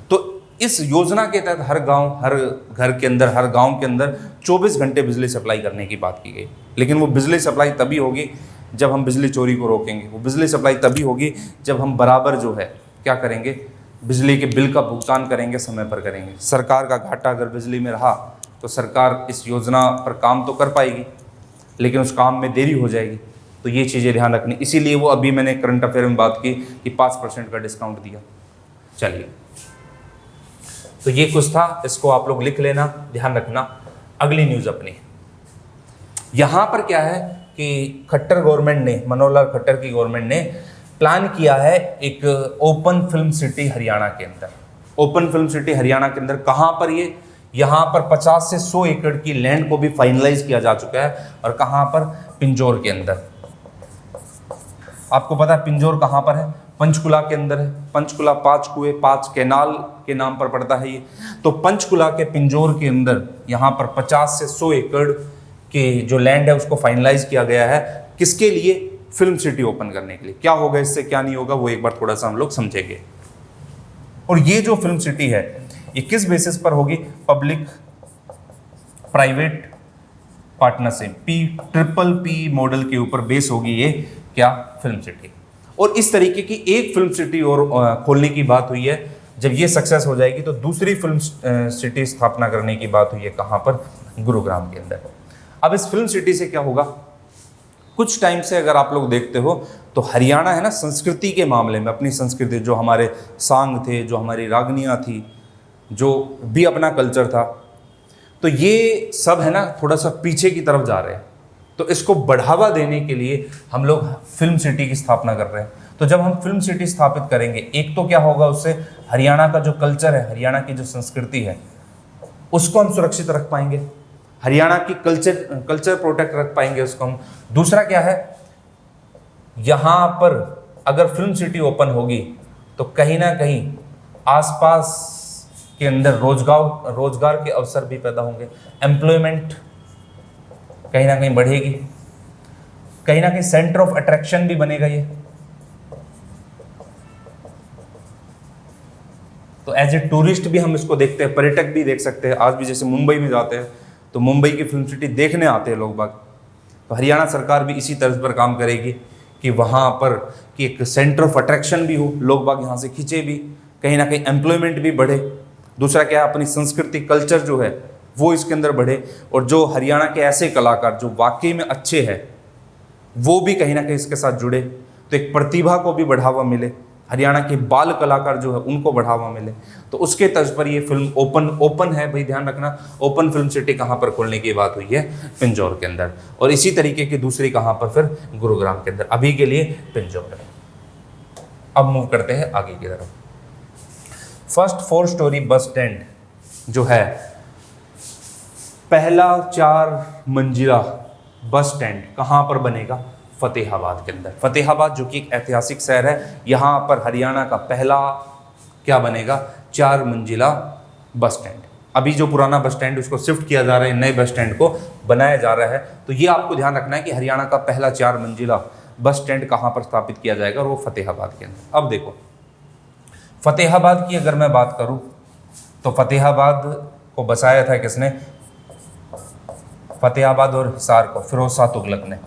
तो इस योजना के तहत हर गांव, हर घर के अंदर, हर गांव के अंदर 24 घंटे बिजली सप्लाई करने की बात की गई। लेकिन वो बिजली सप्लाई तभी होगी जब हम बिजली चोरी को रोकेंगे। वो बिजली सप्लाई तभी होगी जब हम बराबर जो है क्या करेंगे, बिजली के बिल का भुगतान करेंगे, समय पर करेंगे। सरकार का घाटा अगर बिजली में रहा तो सरकार इस योजना पर काम तो कर पाएगी लेकिन उस काम में देरी हो जाएगी। तो ये चीज़ें ध्यान रखनी, इसीलिए वो अभी मैंने करंट अफेयर में बात की कि 5% का डिस्काउंट दिया। चलिए, तो ये कुछ था, इसको आप लोग लिख लेना, ध्यान रखना। अगली न्यूज़ अपनी यहाँ पर क्या है कि खट्टर गवर्नमेंट ने, मनोहर लाल खट्टर की गवर्नमेंट ने प्लान किया है एक ओपन फिल्म सिटी हरियाणा के अंदर। ओपन फिल्म सिटी हरियाणा के अंदर कहाँ पर ये, यहाँ पर 50 से 100 एकड़ की लैंड को भी फाइनलाइज किया जा चुका है। और कहाँ पर, पिंजौर के अंदर। आपको पता है पिंजौर कहाँ पर है, पंचकुला के अंदर है। पंचकुला 5 कुएं 5 कैनाल के नाम पर पड़ता है ये। तो पंचकुला के पिंजौर के अंदर यहाँ पर 50 से 100 एकड़ की जो लैंड है उसको फाइनलाइज किया गया है। किसके लिए, फिल्म सिटी ओपन करने के लिए। क्या होगा इससे, क्या नहीं होगा, वो एक बार थोड़ा सा हम लोग समझेंगे। और ये जो फिल्म सिटी है ये किस बेसिस पर होगी, public private partnership, PPP model के ऊपर बेस होगी ये क्या, फिल्म सिटी। और इस तरीके की एक फिल्म सिटी और खोलने की बात हुई है। जब ये सक्सेस हो जाएगी तो दूसरी फिल्म सिटी स्थापना करने की बात हुई है। कहाँ पर, गुरुग्राम के अंदर। अब इस फिल्म सिटी से क्या होगा, कुछ टाइम से अगर आप लोग देखते हो तो हरियाणा है ना, संस्कृति के मामले में, अपनी संस्कृति, जो हमारे सांग थे, जो हमारी रागनियाँ थी, जो भी अपना कल्चर था, तो ये सब है ना थोड़ा सा पीछे की तरफ जा रहे हैं। तो इसको बढ़ावा देने के लिए हम लोग फिल्म सिटी की स्थापना कर रहे हैं। तो जब हम फिल्म सिटी स्थापित करेंगे, एक तो क्या होगा, उससे हरियाणा का जो कल्चर है, हरियाणा की जो संस्कृति है, उसको हम सुरक्षित रख पाएंगे। हरियाणा की कल्चर प्रोटेक्ट रख पाएंगे उसको हम। दूसरा क्या है, यहाँ पर अगर फिल्म सिटी ओपन होगी तो कहीं ना कहीं आसपास के अंदर रोजगार के अवसर भी पैदा होंगे। एम्प्लॉयमेंट कहीं ना कहीं बढ़ेगी, कहीं ना कहीं सेंटर ऑफ अट्रैक्शन भी बनेगा ये। तो एज ए टूरिस्ट भी हम इसको देखते हैं, पर्यटक भी देख सकते हैं। आज भी जैसे मुंबई में जाते हैं तो मुंबई की फिल्म सिटी देखने आते हैं लोग बाग। तो हरियाणा सरकार भी इसी तर्ज पर काम करेगी कि वहाँ पर कि एक सेंटर ऑफ अट्रैक्शन भी हो, लोग बाग यहाँ से खींचे भी, कहीं ना कहीं एम्प्लॉयमेंट भी बढ़े। दूसरा क्या है, अपनी संस्कृति कल्चर जो है वो इसके अंदर बढ़े। और जो हरियाणा के ऐसे कलाकार जो वाकई में अच्छे हैं वो भी कहीं ना कहीं इसके साथ जुड़े, तो एक प्रतिभा को भी बढ़ावा मिले। हरियाणा के बाल कलाकार जो है उनको बढ़ावा मिले। तो उसके तर्ज पर ये फिल्म ओपन है भाई, ध्यान रखना। ओपन फिल्म सिटी कहाँ पर खोलने की बात हुई है, पिंजौर के अंदर। और इसी तरीके की दूसरी कहाँ पर, फिर गुरुग्राम के अंदर। अभी के लिए पिंजौर। अब मूव करते हैं आगे की तरफ। फर्स्ट 4 स्टोरी बस स्टैंड जो है, पहला 4 मंजिला बस स्टैंड कहाँ पर बनेगा, फतेहाबाद के अंदर। फतेहाबाद जो कि एक ऐतिहासिक शहर है, यहाँ पर हरियाणा का पहला क्या बनेगा, 4 मंजिला बस स्टैंड। अभी जो पुराना बस स्टैंड उसको शिफ्ट किया जा रहा है, नए बस स्टैंड को बनाया जा रहा है। तो ये आपको ध्यान रखना है कि हरियाणा का पहला 4 मंजिला बस स्टैंड कहाँ पर स्थापित किया जाएगा, और वो फतेहाबाद के अंदर। अब देखो, फतेहाबाद की अगर मैं बात करूँ तो फतेहाबाद को बसाया था किसने, फतेहाबाद और हिसार को फिरोज शाह तुगलक ने।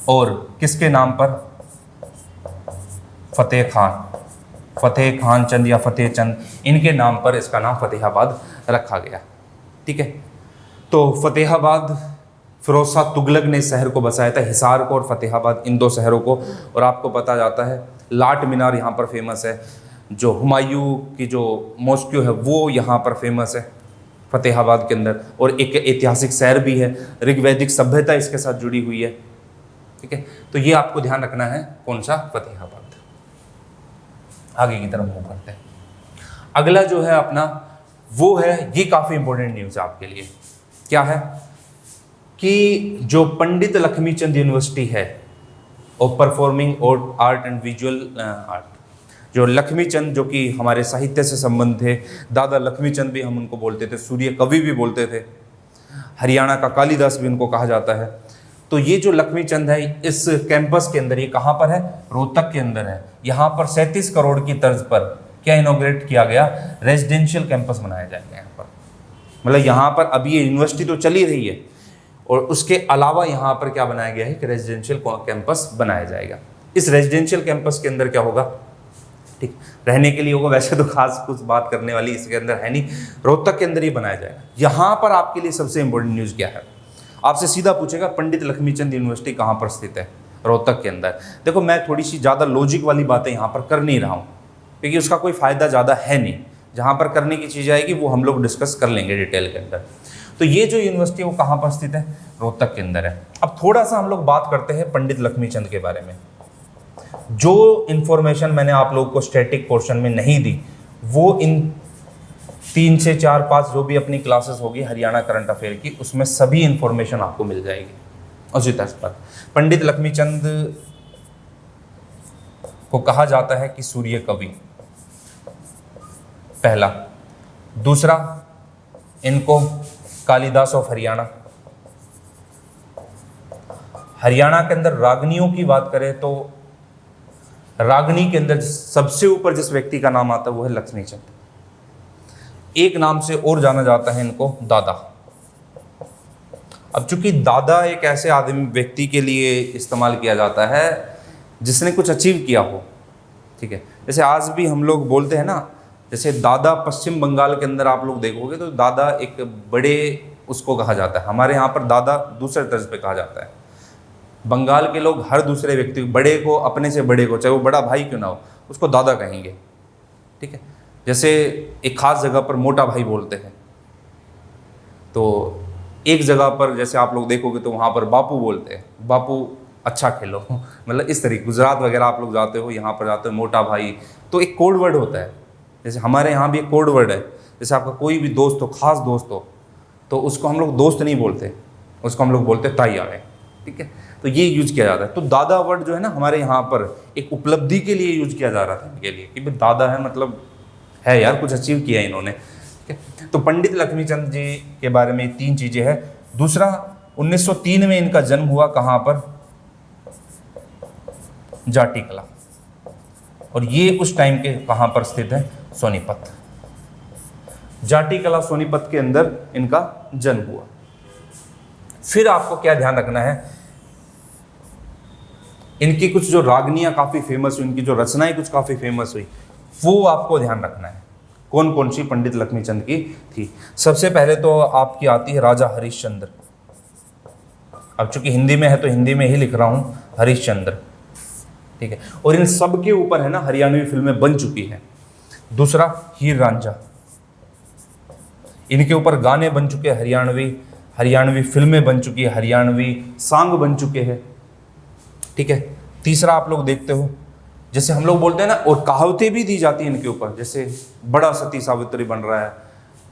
और किसके नाम पर, फतेह खान चंद या फतेह चंद, इनके नाम पर इसका नाम फतेहाबाद रखा गया। ठीक है, तो फतेहाबाद फिरोज शाह तुगलक ने शहर को बसाया था, हिसार को और फतेहाबाद, इन 2 शहरों को। और आपको पता जाता है लाट मीनार यहाँ पर फेमस है, जो हुमायूं की जो मॉस्क्यू है वो यहाँ पर फेमस है फतेहाबाद के अंदर। और एक ऐतिहासिक शहर भी है, ऋग्वैदिक सभ्यता इसके साथ जुड़ी हुई है। ठीक है, तो ये आपको ध्यान रखना है, कौन सा, फतेहाबाद। आगे की तरफ मूव करते हैं। अगला जो है अपना वो है, ये काफ़ी इंपॉर्टेंट न्यूज़ है आपके लिए। क्या है कि जो पंडित लक्ष्मीचंद यूनिवर्सिटी है और performing art and visual art, जो लक्ष्मी चंद, जो कि हमारे साहित्य से संबंध थे, दादा लक्ष्मी चंद भी हम उनको बोलते थे, सूर्य कवि भी बोलते थे, हरियाणा का कालिदास भी उनको कहा जाता है। तो ये जो लक्ष्मी चंद है, इस कैंपस के अंदर, ये कहाँ पर है, रोहतक के अंदर है। यहाँ पर 37 करोड़ की तर्ज पर क्या इनॉग्रेट किया गया, रेजिडेंशियल कैंपस बनाया जाएगा यहाँ पर। मतलब यहाँ पर अभी ये यूनिवर्सिटी तो चली रही है, और उसके अलावा यहाँ पर क्या बनाया गया है कि रेजिडेंशियल कैंपस बनाया जाएगा। इस रेजिडेंशियल कैंपस के अंदर क्या होगा, ठीक, रहने के लिए होगा, वैसे तो खास कुछ बात करने वाली इसके अंदर है नहीं, रोहतक के अंदर ही बनाया जाएगा। यहाँ पर आपके लिए सबसे इंपॉर्टेंट न्यूज़ क्या है, आपसे सीधा पूछेगा पंडित लक्ष्मीचंद यूनिवर्सिटी कहाँ पर स्थित है, रोहतक के अंदर। देखो मैं थोड़ी सी ज़्यादा लॉजिक वाली बातें यहाँ पर कर नहीं रहा हूँ, क्योंकि उसका कोई फ़ायदा ज़्यादा है नहीं। जहाँ पर करने की चीज़ आएगी वो हम लोग डिस्कस कर लेंगे डिटेल के अंदर। तो ये जो यूनिवर्सिटी है वो कहाँ पर स्थित है, रोहतक के अंदर है। अब थोड़ा सा हम लोग बात करते हैं पंडित लक्ष्मीचंद के बारे में। जो इन्फॉर्मेशन मैंने आप लोगों को स्टैटिक पोर्शन में नहीं दी, वो इन 3 से 4 5 जो भी अपनी क्लासेस होगी हरियाणा करंट अफेयर की, उसमें सभी इन्फॉर्मेशन आपको मिल जाएगी उसी तर्ज पर। पंडित लक्ष्मीचंद को कहा जाता है कि सूर्य कवि, पहला। दूसरा, इनको कालिदास ऑफ हरियाणा। हरियाणा के अंदर रागनियों की बात करें तो रागनी के अंदर सबसे ऊपर जिस व्यक्ति का नाम आता है वो है लक्ष्मीचंद। एक नाम से और जाना जाता है इनको, दादा। अब चूंकि दादा एक ऐसे आदमी व्यक्ति के लिए इस्तेमाल किया जाता है जिसने कुछ अचीव किया हो, ठीक है। जैसे आज भी हम लोग बोलते हैं ना, जैसे दादा पश्चिम बंगाल के अंदर आप लोग देखोगे तो दादा एक बड़े उसको कहा जाता है, हमारे यहाँ पर दादा दूसरे तर्ज पे कहा जाता है। बंगाल के लोग हर दूसरे व्यक्ति, बड़े को, अपने से बड़े को, चाहे वो बड़ा भाई क्यों ना हो, उसको दादा कहेंगे, ठीक है। जैसे एक खास जगह पर मोटा भाई बोलते हैं, तो एक जगह पर जैसे आप लोग देखोगे तो वहाँ पर बापू बोलते हैं, बापू अच्छा खेलो मतलब इस तरीके। गुजरात वगैरह आप लोग जाते हो, यहाँ पर जाते हो मोटा भाई, तो एक कोड वर्ड होता है। जैसे हमारे यहाँ भी एक कोड वर्ड है, जैसे आपका कोई भी दोस्त हो, खास दोस्त हो, तो उसको हम लोग दोस्त नहीं बोलते, उसको हम लोग बोलते ताई आवे, ठीक है। तो ये यूज किया जाता है। तो दादा वर्ड जो है ना हमारे यहाँ पर एक उपलब्धि के लिए यूज किया जा रहा था इनके लिए, कि भाई दादा है मतलब है यार, कुछ अचीव किया इन्होंने, ठीक है। तो पंडित लक्ष्मीचंद जी के बारे में 3 चीज़ें हैं। दूसरा, 1903 में इनका जन्म हुआ, कहाँ पर, जाटी कला, और ये उस टाइम के कहाँ पर स्थित है, सोनीपत। जाटी कला सोनीपत के अंदर इनका जन्म हुआ। फिर आपको क्या ध्यान रखना है, इनकी कुछ जो रागनियाँ काफ़ी फेमस हुई, इनकी जो रचनाएं कुछ काफ़ी फेमस हुई, वो आपको ध्यान रखना है। कौन कौन सी पंडित लक्ष्मीचंद की थी। सबसे पहले तो आपकी आती है राजा हरिश्चंद्र। अब चूंकि हिंदी में है तो हिंदी में ही लिख रहा हूँ, हरिश्चंद्र, ठीक है। और इन सब के ऊपर है ना हरियाणवी फिल्में बन चुकी हैं। दूसरा, हीर रांझा, इनके ऊपर गाने बन चुके हैं, हरियाणवी फिल्में बन चुकी है, हरियाणवी सॉन्ग बन चुके हैं, ठीक है। तीसरा, आप लोग देखते हो जैसे हम लोग बोलते हैं ना, और कहावतें भी दी जाती हैं इनके ऊपर, जैसे बड़ा सती सावित्री बन रहा है,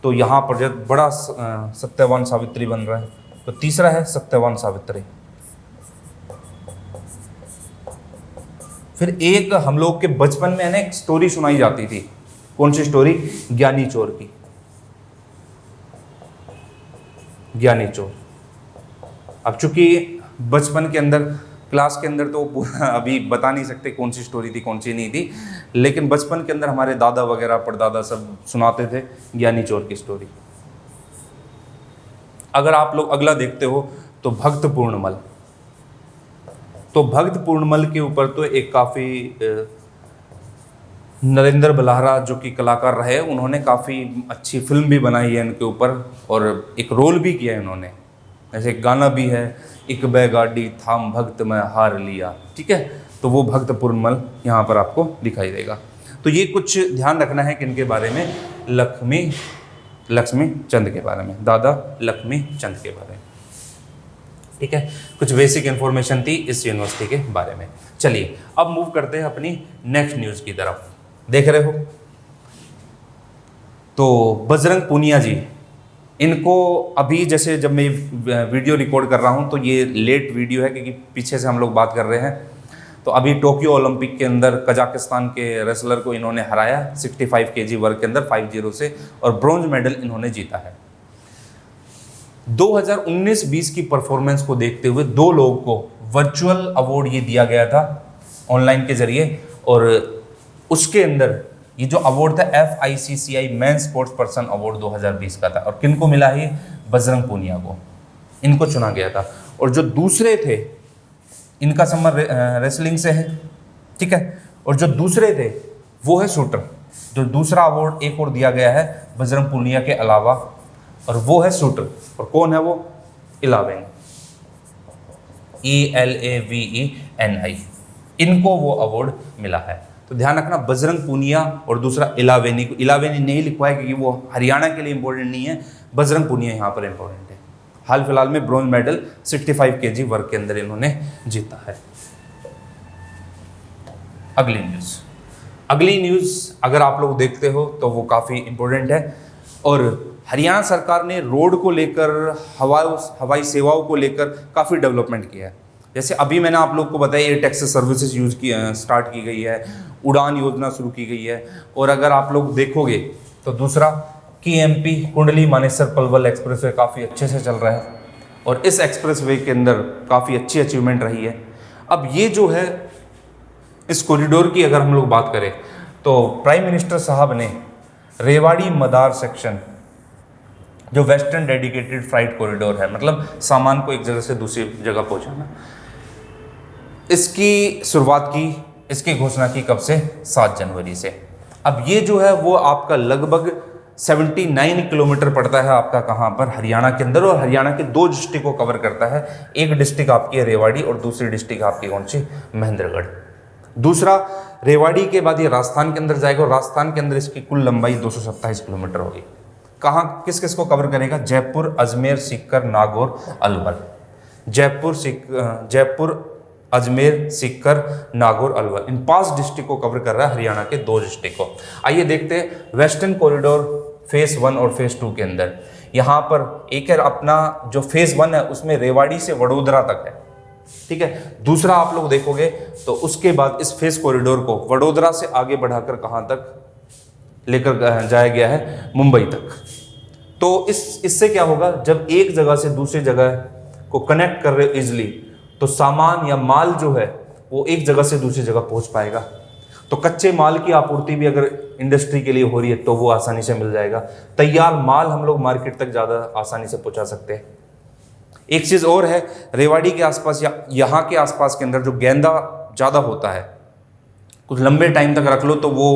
तो यहाँ पर जब बड़ा सत्यवान सावित्री बन रहा है, तो तीसरा है सत्यवान सावित्री। फिर एक हम लोग के बचपन में है ना एक स्टोरी सुनाई जाती थी, कौन सी स्टोरी, ज्ञानी चोर की, ज्ञानी चोर। अब चूंकि बचपन के अंदर, क्लास के अंदर तो पूरा अभी बता नहीं सकते कौन सी स्टोरी थी कौन सी नहीं थी, लेकिन बचपन के अंदर हमारे दादा वगैरह परदादा सब सुनाते थे ज्ञानी चोर की स्टोरी। अगर आप लोग अगला देखते हो तो भक्त पूर्णमल, तो भक्त पूर्णमल के ऊपर तो एक काफ़ी नरेंद्र बल्हारा जो कि कलाकार रहे, उन्होंने काफ़ी अच्छी फिल्म भी बनाई है इनके ऊपर, और एक रोल भी किया है इन्होंने। ऐसे एक गाना भी है, एक बैगाड़ी थाम भक्त में हार लिया, ठीक है। तो वो भक्त पूर्णमल यहाँ पर आपको दिखाई देगा। तो ये कुछ ध्यान रखना है किनके बारे में, लक्ष्मी चंद के बारे में, दादा लक्ष्मी चंद के बारे में, ठीक है। कुछ बेसिक इन्फॉर्मेशन थी इस यूनिवर्सिटी के बारे में। चलिए अब मूव करते हैं अपनी नेक्स्ट न्यूज़ की तरफ। देख रहे हो तो बजरंग पूनिया जी, इनको अभी जैसे जब मैं वीडियो रिकॉर्ड कर रहा हूँ तो ये लेट वीडियो है क्योंकि पीछे से हम लोग बात कर रहे हैं, तो तो अभी टोक्यो ओलंपिक के अंदर कजाकिस्तान के रेसलर को इन्होंने हराया 65 kg वर्ग के अंदर 5-0 से, और ब्रॉन्ज मेडल इन्होंने जीता है। 2019-20 की परफॉर्मेंस को देखते हुए 2 लोगों को वर्चुअल अवार्ड ये दिया गया था ऑनलाइन के जरिए, और उसके अंदर ये जो अवार्ड था FICCI main sports person award 2020 का था, और किनको मिला है? बजरंग पूनिया को, इनको चुना गया था। और जो दूसरे थे, इनका संबंध रेसलिंग से है, ठीक है, और जो दूसरे थे वो है शूटर। जो दूसरा अवार्ड एक और दिया गया है बजरंग पूनिया के अलावा, और वो है शूटर। और कौन है वो? इलावेनी, ELAVENI, इनको वो अवार्ड मिला है। तो ध्यान रखना, बजरंग पूनिया और दूसरा इलावेनी को, इलावेनी नहीं लिखवा है क्योंकि वो हरियाणा के लिए इंपॉर्टेंट नहीं है, बजरंग पूनिया यहाँ पर इंपॉर्टेंट है। हाल फिलहाल में ब्रॉन्ज मेडल 65 kg वर्ग के अंदर इन्होंने जीता है। अगली न्यूज़ अगर आप लोग देखते हो तो वो काफ़ी इंपॉर्टेंट है, और हरियाणा सरकार ने रोड को लेकर, हवाई सेवाओं को लेकर काफ़ी डेवलपमेंट किया है। जैसे अभी मैंने आप लोग को बताया एयर टैक्सी सर्विसेज स्टार्ट की गई है, उड़ान योजना शुरू की गई है, और अगर आप लोग देखोगे तो दूसरा कि MP कुंडली मानेसर पलवल एक्सप्रेसवे काफ़ी अच्छे से चल रहा है, और इस एक्सप्रेसवे के अंदर काफ़ी अच्छी अचीवमेंट रही है। अब ये जो है इस कॉरिडोर की अगर हम लोग बात करें तो प्राइम मिनिस्टर साहब ने रेवाड़ी मदार सेक्शन, जो वेस्टर्न डेडिकेटेड फ्राइट कॉरिडोर है, मतलब सामान को एक जगह से दूसरी जगह पहुंचाना, इसकी शुरुआत की, इसकी घोषणा की कब से? 7 जनवरी से। अब ये जो है वो आपका लगभग 79 किलोमीटर पड़ता है आपका कहाँ पर? हरियाणा के अंदर, और हरियाणा के 2 डिस्ट्रिक्ट को कवर करता है। एक डिस्ट्रिक्ट आपकी है रेवाड़ी और दूसरी डिस्ट्रिक्ट आपकी कौन सी? महेंद्रगढ़। दूसरा, रेवाड़ी के बाद ये राजस्थान के अंदर जाएगा, और राजस्थान के अंदर इसकी कुल लंबाई 227 किलोमीटर होगी। कहाँ, किस किस को कवर करेगा? जयपुर, अजमेर, सीकर, नागौर, अलवर। जयपुर, अजमेर, सीकर, नागौर, अलवर, इन 5 डिस्ट्रिक्ट को कवर कर रहा है हरियाणा के 2 डिस्ट्रिक्ट को। आइए देखते हैं वेस्टर्न कॉरिडोर फेज 1 और फेज 2 के अंदर। यहाँ पर एक है अपना जो फेज 1 है उसमें रेवाड़ी से वडोदरा तक है, ठीक है। दूसरा आप लोग देखोगे तो उसके बाद इस फेज कॉरिडोर को वडोदरा से आगे बढ़ाकर कहाँ तक लेकर जाया गया है? मुंबई तक। तो इससे क्या होगा? जब एक जगह से दूसरी जगह को कनेक्ट कर रहे हो इजिली, तो सामान या माल जो है वो एक जगह से दूसरी जगह पहुंच पाएगा। तो कच्चे माल की आपूर्ति भी अगर इंडस्ट्री के लिए हो रही है तो वो आसानी से मिल जाएगा। तैयार माल हम लोग मार्केट तक ज़्यादा आसानी से पहुंचा सकते हैं। एक चीज़ और है, रेवाड़ी के आसपास या यहाँ के आसपास के अंदर जो गेंदा ज़्यादा होता है, कुछ लंबे टाइम तक रख लो तो वो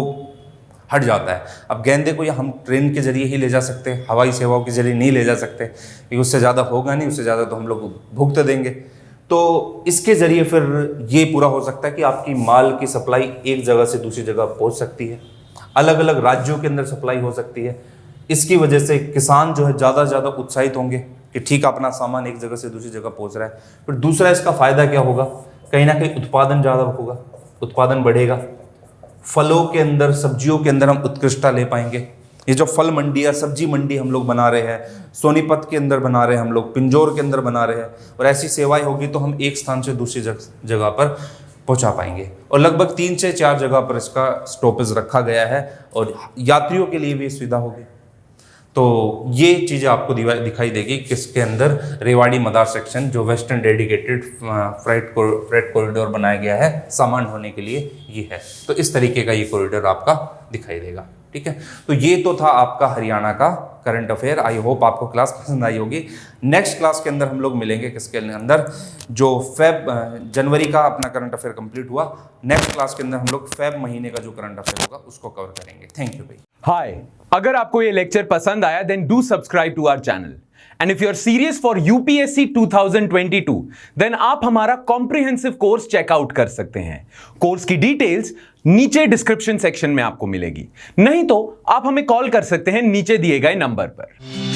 हट जाता है। अब गेंदे को या हम ट्रेन के जरिए ही ले जा सकते हैं, हवाई सेवाओं के जरिए नहीं ले जा सकते, क्योंकि उससे ज़्यादा होगा नहीं, उससे ज़्यादा तो हम लोग भुगत देंगे। तो इसके ज़रिए फिर ये पूरा हो सकता है कि आपकी माल की सप्लाई एक जगह से दूसरी जगह पहुंच सकती है, अलग अलग राज्यों के अंदर सप्लाई हो सकती है। इसकी वजह से किसान जो है ज़्यादा से ज़्यादा उत्साहित होंगे कि ठीक अपना सामान एक जगह से दूसरी जगह पहुंच रहा है। फिर दूसरा इसका फ़ायदा क्या होगा? कहीं ना कहीं उत्पादन ज़्यादा होगा, उत्पादन बढ़ेगा। फलों के अंदर, सब्जियों के अंदर हम उत्कृष्टता ले पाएंगे। ये जो फल मंडी या सब्जी मंडी हम लोग बना रहे हैं, सोनीपत के अंदर बना रहे हैं, हम लोग पिंजौर के अंदर बना रहे हैं, और ऐसी सेवाएं होगी तो हम एक स्थान से दूसरी जगह पर पहुंचा पाएंगे। और लगभग 3 से 4 जगह पर इसका स्टॉपेज रखा गया है, और यात्रियों के लिए भी सुविधा होगी। तो ये चीज़ें आपको दिखाई देगी किसके अंदर? रेवाड़ी मदार सेक्शन, जो वेस्टर्न डेडिकेटेड फ्रेट कॉरिडोर बनाया गया है सामान ढोने के लिए, ये है। तो इस तरीके का ये कॉरिडोर आपका दिखाई देगा, ठीक है। तो ये तो था आपका हरियाणा का करंट अफेयर। आई होप आपको क्लास पसंद आई होगी। नेक्स्ट क्लास के अंदर हम लोग मिलेंगे किसके अंदर? जो जनवरी का अपना करंट अफेयर कंप्लीट हुआ, नेक्स्ट क्लास के अंदर हम लोग फेब महीने का जो करंट अफेयर होगा उसको कवर करेंगे। थैंक यू भाई।
हाय, अगर आपको ये लेक्चर पसंद आया then do subscribe to our channel, and if you are serious for UPSC 2022 then आप हमारा कॉम्प्रिहेंसिव कोर्स चेकआउट कर सकते हैं। कोर्स की डिटेल्स नीचे डिस्क्रिप्शन सेक्शन में आपको मिलेगी, नहीं तो आप हमें कॉल कर सकते हैं नीचे दिए गए नंबर पर।